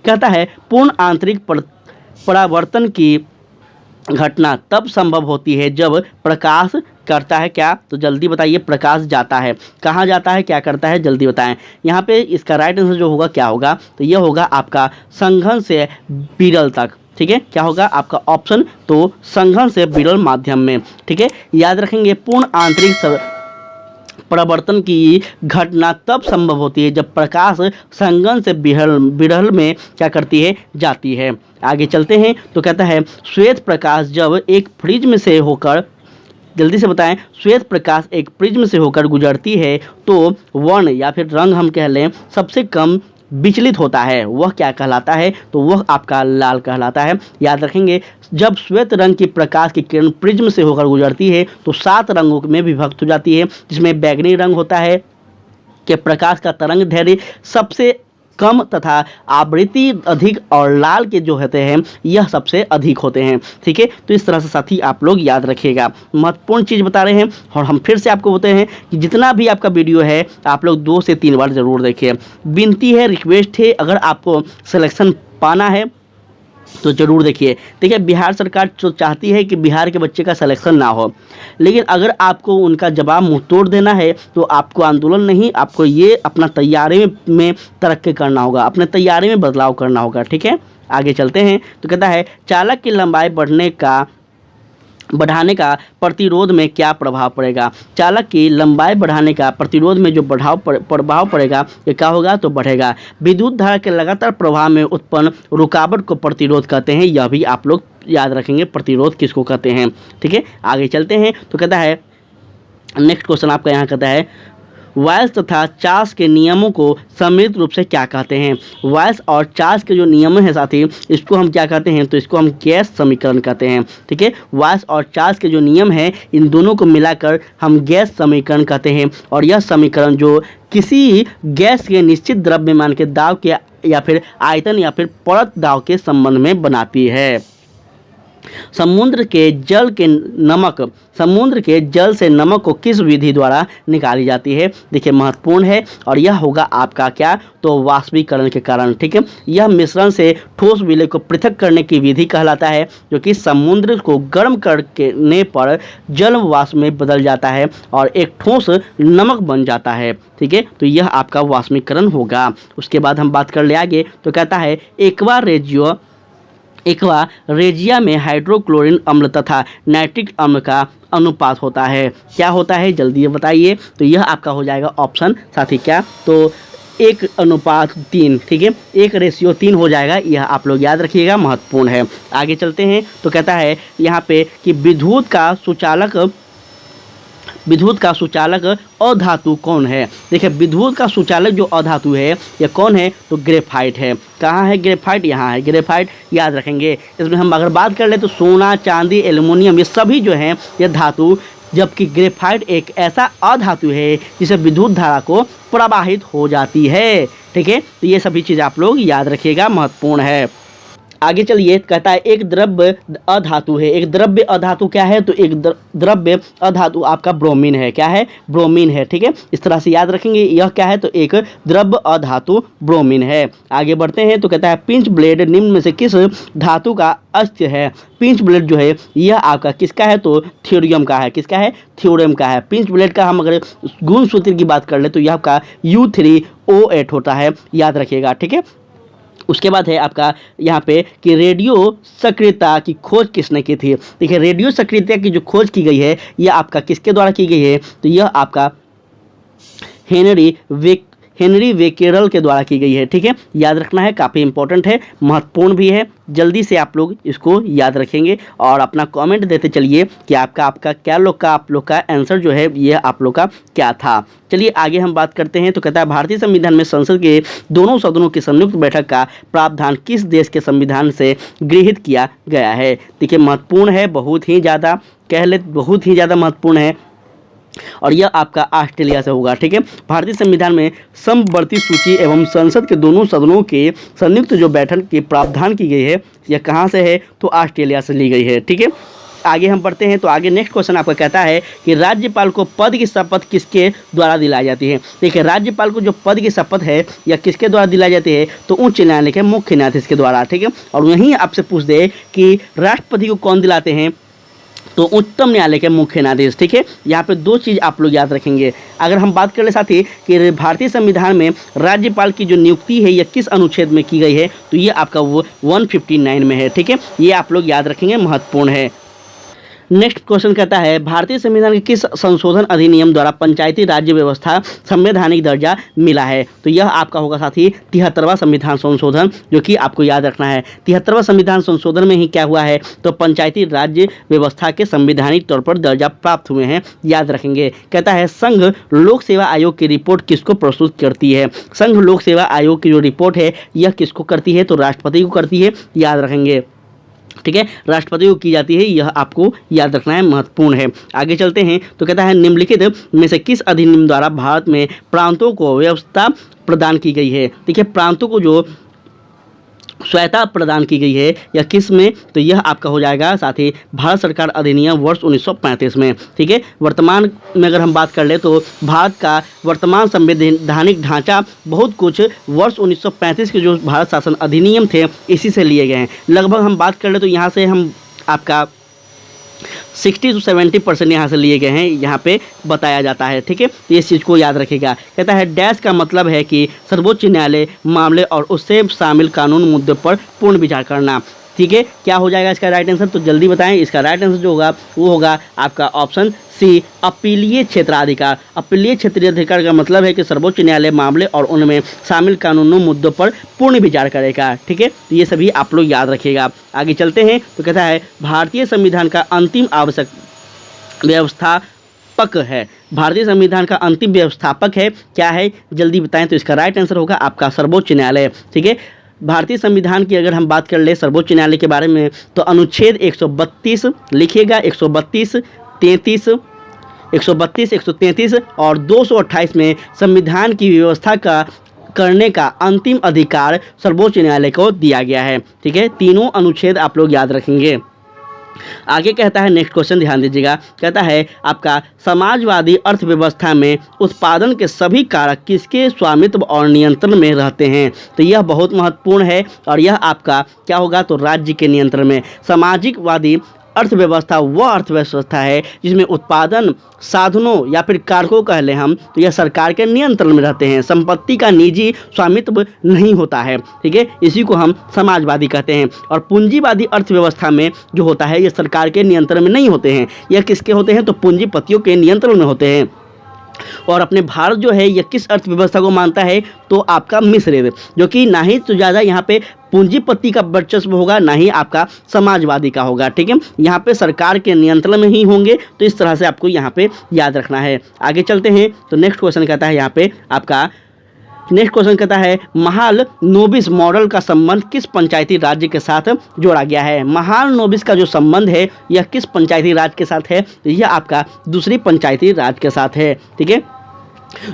कहता है पूर्ण आंतरिक परावर्तन की घटना तब संभव होती है जब प्रकाश करता है क्या? तो जल्दी बताइए, प्रकाश जाता है, कहाँ जाता है, क्या करता है, जल्दी बताएं। यहाँ पे इसका राइट आंसर जो होगा क्या होगा? तो यह होगा आपका संघन से विरल तक। ठीक है, क्या होगा आपका ऑप्शन? तो संघन से विरल माध्यम में। ठीक है, याद रखेंगे पूर्ण आंतरिक परिवर्तन की घटना तब संभव होती है जब प्रकाश संघन से विरल में क्या करती है? जाती है। आगे चलते हैं। तो कहता है श्वेत प्रकाश जब एक प्रिज्म से होकर, जल्दी से बताएं, श्वेत प्रकाश एक प्रिज्म से होकर गुजरती है तो वर्ण या फिर रंग हम कह लें सबसे कम विचलित होता है, वह क्या कहलाता है? तो वह आपका लाल कहलाता है। याद रखेंगे, जब श्वेत रंग की प्रकाश की किरण प्रिज्म से होकर गुजरती है तो 7 रंगों में विभक्त हो जाती है, जिसमें बैंगनी रंग होता है कि प्रकाश का तरंग दैर्घ्य सबसे कम तथा आवृत्ति अधिक, और लाल के जो होते हैं यह सबसे अधिक होते हैं। ठीक है, तो इस तरह से साथी आप लोग याद रखिएगा। महत्वपूर्ण चीज़ बता रहे हैं और हम फिर से आपको बताते हैं कि जितना भी आपका वीडियो है आप लोग 2 से 3 बार ज़रूर देखिए। विनती है, रिक्वेस्ट है, अगर आपको सिलेक्शन पाना है तो ज़रूर देखिए। देखिए बिहार सरकार जो चाहती है कि बिहार के बच्चे का सिलेक्शन ना हो, लेकिन अगर आपको उनका जवाब मुँह तोड़ देना है तो आपको आंदोलन नहीं, आपको ये अपना तैयारी में तरक्की करना होगा, अपने तैयारी में बदलाव करना होगा। ठीक है, आगे चलते हैं। तो कहता है चालक की लंबाई बढ़ाने का प्रतिरोध में क्या प्रभाव पड़ेगा? चालक की लंबाई बढ़ाने का प्रतिरोध में जो प्रभाव पड़ेगा ये क्या होगा? तो बढ़ेगा। विद्युत धारा के लगातार प्रवाह में उत्पन्न रुकावट को प्रतिरोध कहते हैं, यह भी आप लोग याद रखेंगे, प्रतिरोध किसको कहते हैं। ठीक है, आगे चलते हैं। तो कहता है नेक्स्ट क्वेश्चन आपका यहाँ कहता है वायस तथा चार्ल्स के नियमों को सम्मिलित रूप से क्या कहते हैं? वायस और चार्ल्स के जो नियम हैं साथी, इसको हम क्या कहते हैं? तो इसको हम गैस समीकरण कहते हैं। ठीक है, वायस और चार्ल्स के जो नियम हैं इन दोनों को मिलाकर हम गैस समीकरण कहते हैं। और यह समीकरण जो किसी गैस के निश्चित द्रव्यमान के दाब के या फिर आयतन या फिर परत दाब के संबंध में बनाती है। समुद्र के जल से नमक को किस विधि द्वारा निकाली जाती है? देखिए महत्वपूर्ण है और यह होगा आपका क्या? तो वाष्पीकरण के कारण। ठीक है, यह मिश्रण से ठोस विलय को पृथक करने की विधि कहलाता है, जो कि समुद्र को गर्म करने पर जल वाष्प में बदल जाता है और एक ठोस नमक बन जाता है। ठीक है, तो यह आपका वाष्पीकरण होगा। उसके बाद हम बात कर ले आगे। तो कहता है एक्वा रेजिया में हाइड्रोक्लोरिन अम्ल तथा नाइट्रिक अम्ल का अनुपात होता है। क्या होता है जल्दी बताइए? तो यह आपका हो जाएगा ऑप्शन साथी क्या? तो 1:3। ठीक है, 1:3 हो जाएगा, यह आप लोग याद रखिएगा, महत्वपूर्ण है। आगे चलते हैं। तो कहता है यहाँ पे कि विद्युत का सुचालक अधातु कौन है? देखिए विद्युत का सुचालक जो अधातु है यह कौन है? तो ग्रेफाइट है। कहाँ है ग्रेफाइट? यहाँ है ग्रेफाइट, याद रखेंगे। इसमें हम अगर बात कर ले तो सोना, चांदी, एल्युमिनियम ये सभी जो हैं ये धातु, जबकि ग्रेफाइट एक ऐसा अधातु है जिसे विद्युत धारा को प्रवाहित हो जाती है। ठीक है, तो ये सभी चीज़ आप लोग याद रखिएगा, महत्वपूर्ण है। आगे चलिए, कहता है एक द्रव्य अधातु है। एक द्रव्य अधातु क्या है? तो एक द्रव्य अधातु आपका ब्रोमीन है। क्या है? ब्रोमीन है। ठीक है, इस तरह से याद रखेंगे। यह क्या है? तो एक द्रव्य अधातु ब्रोमीन है। आगे बढ़ते हैं तो कहता है पिंच ब्लेड निम्न में से किस धातु का अस्त्य है? पिंच ब्लेड जो है यह आपका किसका है? तो थ्योरियम का है। किसका है? थ्योरियम का है। पिंच ब्लेड का हम अगर गुण सूत्र की बात कर ले तो यह आपका U3O8 होता है, याद रखिएगा। ठीक है, उसके बाद है आपका यहाँ पे कि रेडियो सक्रियता की खोज किसने की थी? देखिए, रेडियो सक्रियता की जो खोज की गई है यह आपका किसके द्वारा की गई है? तो यह आपका हेनरी वेकेरल के द्वारा की गई है। ठीक है, याद रखना है, काफ़ी इंपॉर्टेंट है, महत्वपूर्ण भी है। जल्दी से आप लोग इसको याद रखेंगे और अपना कमेंट देते चलिए कि आप लोग का आंसर जो है ये आप लोग का क्या था। चलिए आगे हम बात करते हैं तो कहता है भारतीय संविधान में संसद के दोनों सदनों की संयुक्त बैठक का प्रावधान किस देश के संविधान से गृहीत किया गया है? देखिए, महत्वपूर्ण है, बहुत ही ज़्यादा बहुत ही ज़्यादा महत्वपूर्ण है और यह आपका ऑस्ट्रेलिया से होगा। ठीक है, भारतीय संविधान में समवर्ती सूची एवं संसद के दोनों सदनों के संयुक्त जो बैठक की प्रावधान की गई है यह कहाँ से है? तो ऑस्ट्रेलिया से ली गई है। ठीक है, आगे हम बढ़ते हैं तो आगे नेक्स्ट क्वेश्चन आपका कहता है कि राज्यपाल को पद की शपथ किसके द्वारा दिलाई जाती है? देखिए, राज्यपाल को जो पद की शपथ है यह किसके द्वारा दिलाई जाती है? तो उच्च न्यायालय के मुख्य न्यायाधीश के द्वारा। ठीक है, और वहीं आपसे पूछ दे कि राष्ट्रपति को कौन दिलाते हैं? तो उच्चतम न्यायालय के मुख्य न्यायाधीश। ठीक है, यहाँ पे दो चीज़ आप लोग याद रखेंगे। अगर हम बात कर ले साथी कि भारतीय संविधान में राज्यपाल की जो नियुक्ति है यह किस अनुच्छेद में की गई है? तो ये आपका वो 159 में है। ठीक है, ये आप लोग याद रखेंगे, महत्वपूर्ण है। नेक्स्ट क्वेश्चन कहता है भारतीय संविधान के किस संशोधन अधिनियम द्वारा पंचायती राज्य व्यवस्था संवैधानिक दर्जा मिला है? तो यह आपका होगा साथी 73वां संविधान संशोधन, जो कि आपको याद रखना है। 73वां संविधान संशोधन में ही क्या हुआ है? तो पंचायती राज्य व्यवस्था के संवैधानिक तौर पर दर्जा प्राप्त हुए हैं, याद रखेंगे। कहता है संघ लोक सेवा आयोग की रिपोर्ट किसको प्रस्तुत करती है? संघ लोक सेवा आयोग की जो रिपोर्ट है यह किसको करती है? तो राष्ट्रपति को करती है, याद रखेंगे। ठीक है, राष्ट्रपति को की जाती है, यह आपको याद रखना है, महत्वपूर्ण है। आगे चलते हैं तो कहता है निम्नलिखित में से किस अधिनियम द्वारा भारत में प्रांतों को व्यवस्था प्रदान की गई है? देखिए, प्रांतों को जो स्वायत्ता प्रदान की गई है या किस में? तो यह आपका हो जाएगा साथ ही भारत सरकार अधिनियम वर्ष 1935 में। ठीक है, वर्तमान में अगर हम बात कर ले तो भारत का वर्तमान संवैधानिक ढांचा बहुत कुछ वर्ष 1935 के जो भारत शासन अधिनियम थे इसी से लिए गए हैं। लगभग हम बात कर ले तो यहाँ से हम आपका 60 से 70% यहाँ से लिए गए हैं, यहाँ पे बताया जाता है। ठीक है, तो इस चीज़ को याद रखिएगा। कहता है डैश का मतलब है कि सर्वोच्च न्यायालय मामले और उससे शामिल कानून मुद्दे पर पूर्ण विचार करना। ठीक है, क्या हो जाएगा इसका राइट आंसर? तो जल्दी बताएं। इसका राइट आंसर जो होगा वो होगा आपका ऑप्शन सी, अपीलीय क्षेत्राधिकार। अपीलीय क्षेत्राधिकार का मतलब है कि सर्वोच्च न्यायालय मामले और उनमें शामिल कानूनों मुद्दों पर पूर्ण विचार करेगा। ठीक है, तो ये सभी आप लोग याद रखिएगा। आगे चलते हैं तो कहता है भारतीय संविधान का अंतिम आवश्यक व्यवस्थापक है। भारतीय संविधान का अंतिम व्यवस्थापक है, क्या है? जल्दी बताएं। तो इसका राइट आंसर होगा आपका सर्वोच्च न्यायालय। ठीक है, भारतीय संविधान की अगर हम बात कर ले सर्वोच्च न्यायालय के बारे में तो अनुच्छेद 132 लिखिएगा, 132, 33, 132, 133 और 228 में संविधान की व्यवस्था का करने का अंतिम अधिकार सर्वोच्च न्यायालय को दिया गया है। ठीक है, तीनों अनुच्छेद आप लोग याद रखेंगे। आगे कहता है नेक्स्ट क्वेश्चन, ध्यान दीजिएगा। कहता है आपका समाजवादी अर्थव्यवस्था में उत्पादन के सभी कारक किसके स्वामित्व और नियंत्रण में रहते हैं? तो यह बहुत महत्वपूर्ण है और यह आपका क्या होगा? तो राज्य के नियंत्रण में। सामाजिकवादी अर्थव्यवस्था वह अर्थव्यवस्था है जिसमें उत्पादन साधनों या फिर कारकों कह लें हम तो यह सरकार के नियंत्रण में रहते हैं। संपत्ति का निजी स्वामित्व नहीं होता है। ठीक है, इसी को हम समाजवादी कहते हैं। और पूंजीवादी अर्थव्यवस्था में जो होता है यह सरकार के नियंत्रण में नहीं होते हैं। यह किसके होते हैं? तो पूंजीपतियों के नियंत्रण में होते हैं। और अपने भारत जो है यह किस अर्थव्यवस्था को मानता है? तो आपका मिश्रित, जो कि ना ही तो ज़्यादा यहाँ पे पूंजीपति का वर्चस्व होगा ना ही आपका समाजवादी का होगा। ठीक है, यहाँ पे सरकार के नियंत्रण में ही होंगे। तो इस तरह से आपको यहाँ पे याद रखना है। आगे चलते हैं तो नेक्स्ट क्वेश्चन कहता है यहाँ पे आपका नेक्स्ट क्वेश्चन कहता है महाल नोबिस मॉडल का संबंध किस पंचायती राज्य के साथ जोड़ा गया है? महाल नोबिस का जो संबंध है यह किस पंचायती राज के साथ है? यह आपका दूसरी पंचायती राज के साथ है। ठीक है,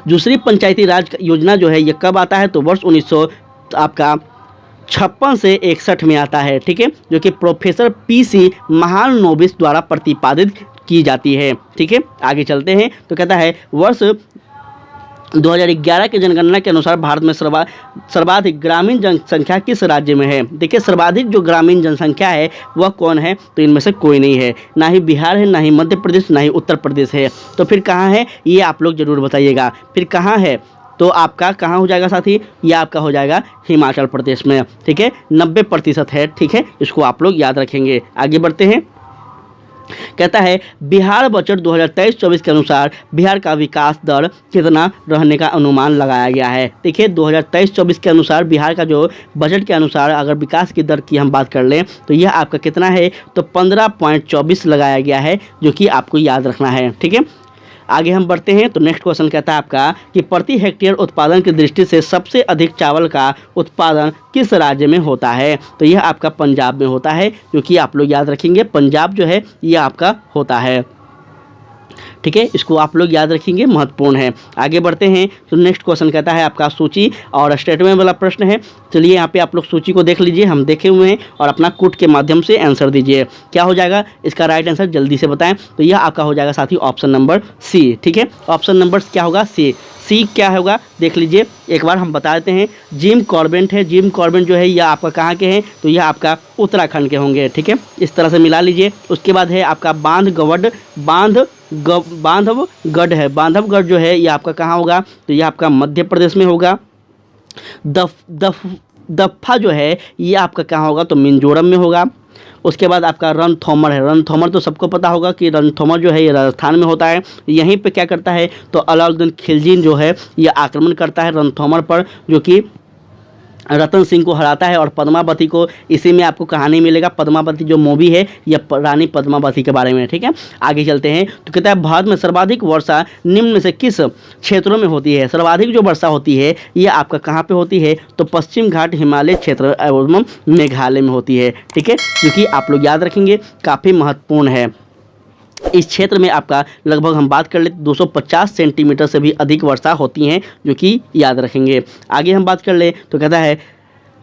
दूसरी पंचायती राज योजना जो है यह कब आता है? तो वर्ष 1900 आपका 56 से 61 में आता है, ठीक है, जो कि प्रोफेसर पीसी महालनोबिस द्वारा प्रतिपादित की जाती है, ठीक है। आगे चलते हैं तो कहता है वर्ष 2011 की जनगणना के अनुसार भारत में सर्वाधिक ग्रामीण जनसंख्या किस राज्य में है। देखिए सर्वाधिक जो ग्रामीण जनसंख्या है वह कौन है, तो इनमें से कोई नहीं है, ना ही बिहार है, ना ही मध्य प्रदेश, ना ही उत्तर प्रदेश है। तो फिर कहाँ है ये आप लोग जरूर बताइएगा, फिर कहाँ है, तो आपका कहाँ हो जाएगा साथी, ये आपका हो जाएगा हिमाचल प्रदेश में, ठीक है, 90% है, ठीक है, इसको आप लोग याद रखेंगे। आगे बढ़ते हैं, कहता है बिहार बजट 2023-24 के अनुसार बिहार का विकास दर कितना रहने का अनुमान लगाया गया है। देखिए 2023-24 के अनुसार बिहार का जो बजट के अनुसार अगर विकास की दर की हम बात कर लें तो यह आपका कितना है, तो 15.24 लगाया गया है, जो कि आपको याद रखना है, ठीक है। आगे हम बढ़ते हैं तो नेक्स्ट क्वेश्चन कहता है आपका कि प्रति हेक्टेयर उत्पादन की दृष्टि से सबसे अधिक चावल का उत्पादन किस राज्य में होता है, तो यह आपका पंजाब में होता है, जो कि आप लोग याद रखेंगे, पंजाब जो है ये आपका होता है, ठीक है, इसको आप लोग याद रखेंगे, महत्वपूर्ण है। आगे बढ़ते हैं तो नेक्स्ट क्वेश्चन कहता है आपका सूची और स्टेटमेंट वाला प्रश्न है। चलिए यहाँ पे आप लोग सूची को देख लीजिए, हम देखे हुए हैं, और अपना कूट के माध्यम से आंसर दीजिए। क्या हो जाएगा इसका राइट आंसर, जल्दी से बताएं, तो यह आपका हो जाएगा साथी ऑप्शन नंबर सी, ठीक है, ऑप्शन नंबर क्या होगा, सी। सी क्या होगा देख लीजिए, एक बार हम बता देते हैं, जिम कॉर्बेट है, जिम कॉर्बेट जो है यह आपका कहाँ के हैं, तो यह आपका उत्तराखंड के होंगे, ठीक है, इस तरह से मिला लीजिए। उसके बाद है आपका बांधवगढ़ है, बांधवगढ़ जो है ये आपका कहाँ होगा, तो ये आपका मध्य प्रदेश में होगा। दफ्फा जो है ये आपका कहाँ होगा, तो मिजोरम में होगा। उसके बाद आपका रणथंभौर है, रणथंभौर तो सबको पता होगा कि रणथंभौर जो है ये राजस्थान में होता है। यहीं पे क्या करता है, तो अलाउद्दीन खिलजी जो है ये आक्रमण करता है रणथंभौर पर, जो कि रतन सिंह को हराता है, और पद्मावती को, इसी में आपको कहानी मिलेगा, पद्मावती जो मूवी है यह रानी पद्मावती के बारे में, ठीक है। आगे चलते हैं तो कहता है भारत में सर्वाधिक वर्षा निम्न में से किस क्षेत्रों में होती है। सर्वाधिक जो वर्षा होती है ये आपका कहाँ पे होती है, तो पश्चिम घाट हिमालय क्षेत्र एवं मेघालय में होती है, ठीक है, क्योंकि आप लोग याद रखेंगे काफ़ी महत्वपूर्ण है। इस क्षेत्र में आपका लगभग हम बात कर ले 250 सेंटीमीटर से भी अधिक वर्षा होती हैं, जो कि याद रखेंगे। आगे हम बात कर ले तो कहता है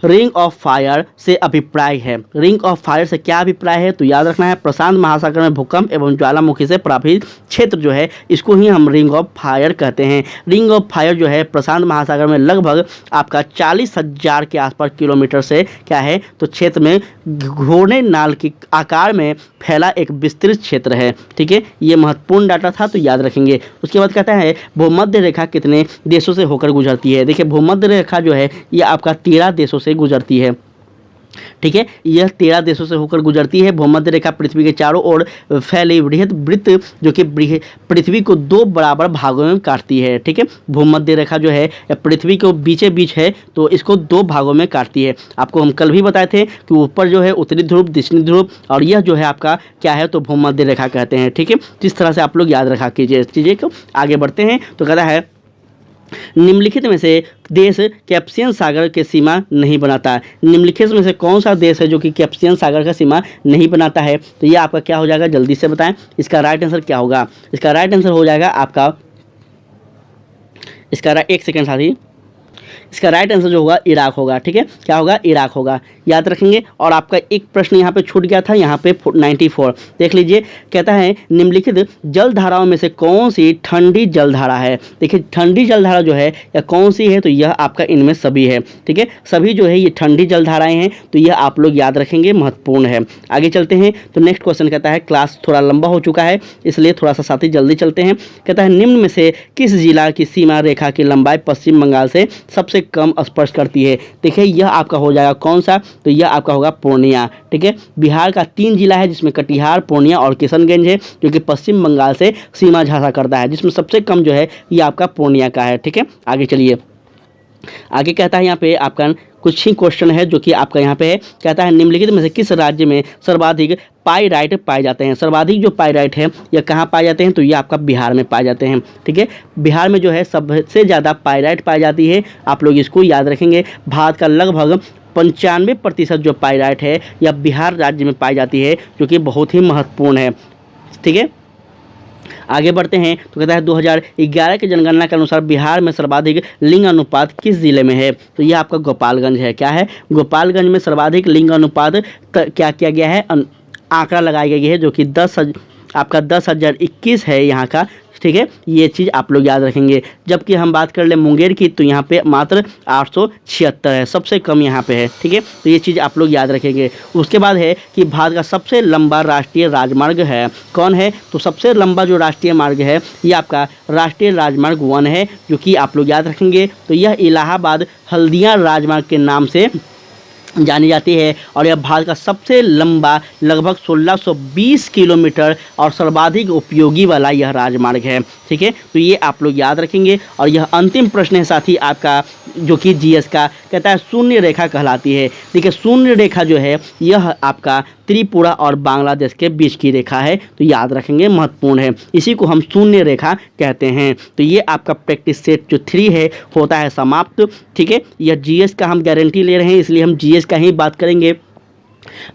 रिंग ऑफ फायर से अभिप्राय है। रिंग ऑफ फायर से क्या अभिप्राय है, तो याद रखना है प्रशांत महासागर में भूकंप एवं ज्वालामुखी से प्रभावित क्षेत्र जो है इसको ही हम रिंग ऑफ फायर कहते हैं। रिंग ऑफ फायर जो है प्रशांत महासागर में लगभग आपका 40,000 के आसपास किलोमीटर से क्या है, तो क्षेत्र में घोड़े नाल के आकार में फैला एक विस्तृत क्षेत्र है, ठीक है, ये महत्वपूर्ण डाटा था, तो याद रखेंगे। उसके बाद कहता है भूमध्य रेखा कितने देशों से होकर गुजरती है। देखिए भूमध्य रेखा जो है ये आपका 13 देशों से गुजरती है, ठीक है, यह 13 देशों से होकर गुजरती है। भूमध्य रेखा पृथ्वी के चारों ओर फैले बृहद वृत्त जो कि पृथ्वी को 2 बराबर भागों में काटती है, ठीक है। भूमध्य रेखा जो है पृथ्वी के बीचे बीच है, तो इसको 2 भागों में काटती है। आपको हम कल भी बताए थे कि ऊपर जो है उत्तरी ध्रुव, दक्षिणी ध्रुव, और यह जो है आपका क्या है, तो भूमध्य रेखा कहते हैं, ठीक है। जिस तरह से आप लोग याद रखा कीजिए चीज़ें को। आगे बढ़ते हैं तो कहता है निम्नलिखित में से देश कैस्पियन सागर के सीमा नहीं बनाता है। निम्नलिखित में से कौन सा देश है जो कि कैस्पियन सागर का सीमा नहीं बनाता है, तो ये आपका क्या हो जाएगा, जल्दी से बताएं, इसका राइट आंसर क्या होगा। इसका राइट आंसर हो जाएगा आपका, एक सेकेंड साथी, इसका राइट आंसर जो होगा इराक होगा, ठीक है, क्या होगा, इराक होगा, याद रखेंगे। और आपका एक प्रश्न यहाँ पे छूट गया था, यहाँ पे 94 देख लीजिए, कहता है निम्नलिखित जल धाराओं में से कौन सी ठंडी जल धारा है। देखिए ठंडी जल धारा जो है या कौन सी है, तो यह आपका इनमें सभी है, ठीक है, सभी जो है ये ठंडी जल धाराएं हैं, तो यह आप लोग याद रखेंगे, महत्वपूर्ण है। आगे चलते हैं तो नेक्स्ट क्वेश्चन कहता है, क्लास थोड़ा लंबा हो चुका है इसलिए थोड़ा सा साथी जल्दी चलते हैं। कहता है निम्न में से किस जिला की सीमा रेखा की लंबाई पश्चिम बंगाल से सबसे कम स्पर्श करती है। देखिए यह आपका हो जाएगा कौन सा, तो यह आपका होगा पूर्णिया, ठीक है। बिहार का 3 जिला है जिसमें कटिहार, पूर्णिया और किशनगंज है, जो कि पश्चिम बंगाल से सीमा झांसा करता है, जिसमें सबसे कम जो है ये आपका पूर्णिया का है, ठीक है। आगे चलिए, आगे कहता है यहाँ पे आपका कुछ ही क्वेश्चन है जो कि आपका यहाँ पे है। कहता है निम्नलिखित में से किस राज्य में सर्वाधिक पाइराइट पाए जाते हैं। सर्वाधिक जो पाइराइट है यह कहाँ पाए जाते हैं, तो ये आपका बिहार में पाए जाते हैं, ठीक है। बिहार में जो है सबसे ज़्यादा पाइराइट पाई जाती है, आप लोग इसको याद रखेंगे। भारत का लगभग 95% जो पाइराइट है यह बिहार राज्य में पाई जाती है, जो कि बहुत ही महत्वपूर्ण है, ठीक है। आगे बढ़ते हैं तो कहता है 2011 की जनगणना के अनुसार बिहार में सर्वाधिक लिंग अनुपात किस जिले में है? तो ये आपका गोपालगंज है। क्या है? गोपालगंज में सर्वाधिक लिंग अनुपात क्या किया गया है? आंकड़ा लगाया गया है, जो कि 10,021 है यहाँ का। ठीक है, ये चीज़ आप लोग याद रखेंगे। जबकि हम बात कर ले मुंगेर की, तो यहाँ पे मात्र 876 है, सबसे कम यहाँ पे है। ठीक है, तो ये चीज़ आप लोग याद रखेंगे। उसके बाद है कि भारत का सबसे लंबा राष्ट्रीय राजमार्ग है, कौन है? तो सबसे लंबा जो राष्ट्रीय मार्ग है ये आपका राष्ट्रीय राजमार्ग 1 है, जो कि आप लोग याद रखेंगे। तो यह इलाहाबाद हल्दिया राजमार्ग के नाम से जानी जाती है और यह भारत का सबसे लंबा लगभग 1620 किलोमीटर और सर्वाधिक उपयोगी वाला यह राजमार्ग है। ठीक है, तो ये आप लोग याद रखेंगे। और यह अंतिम प्रश्न है साथी आपका, जो कि जीएस का कहता है शून्य रेखा कहलाती है। देखिए, शून्य रेखा जो है यह आपका त्रिपुरा और बांग्लादेश के बीच की रेखा है, तो याद रखेंगे, महत्वपूर्ण है। इसी को हम शून्य रेखा कहते हैं। तो ये आपका प्रैक्टिस सेट जो 3 है होता है समाप्त। ठीक है, यह जीएस का हम गारंटी ले रहे हैं, इसलिए हम जीएस का ही बात करेंगे।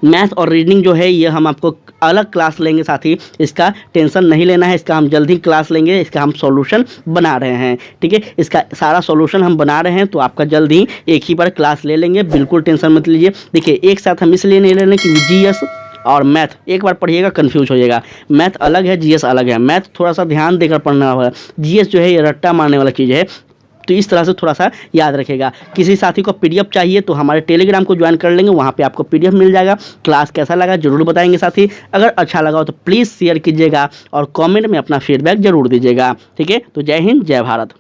मैथ और रीडिंग जो है ये हम आपको अलग क्लास लेंगे साथी, इसका टेंशन नहीं लेना है, इसका हम जल्दी क्लास लेंगे। इसका हम सॉल्यूशन बना रहे हैं। ठीक है, इसका सारा सॉल्यूशन हम बना रहे हैं, तो आपका जल्दी एक ही बार क्लास ले लेंगे, बिल्कुल टेंशन मत लीजिए। देखिए, एक साथ हम इसलिए नहीं ले रहे कि जीएस और मैथ एक बार पढ़िएगा कंफ्यूज हो जाएगा। मैथ अलग है, जीएस अलग है। मैथ थोड़ा सा ध्यान देकर पढ़ना होगा, जीएस जो है ये रट्टा मारने वाला चीज़ है, तो इस तरह से थोड़ा सा याद रखेगा। किसी साथी को पीडीएफ चाहिए तो हमारे टेलीग्राम को ज्वाइन कर लेंगे, वहाँ पे आपको पीडीएफ मिल जाएगा। क्लास कैसा लगा जरूर बताएंगे साथी। अगर अच्छा लगा हो तो प्लीज़ शेयर कीजिएगा और कमेंट में अपना फीडबैक जरूर दीजिएगा। ठीक है, तो जय हिंद, जय भारत।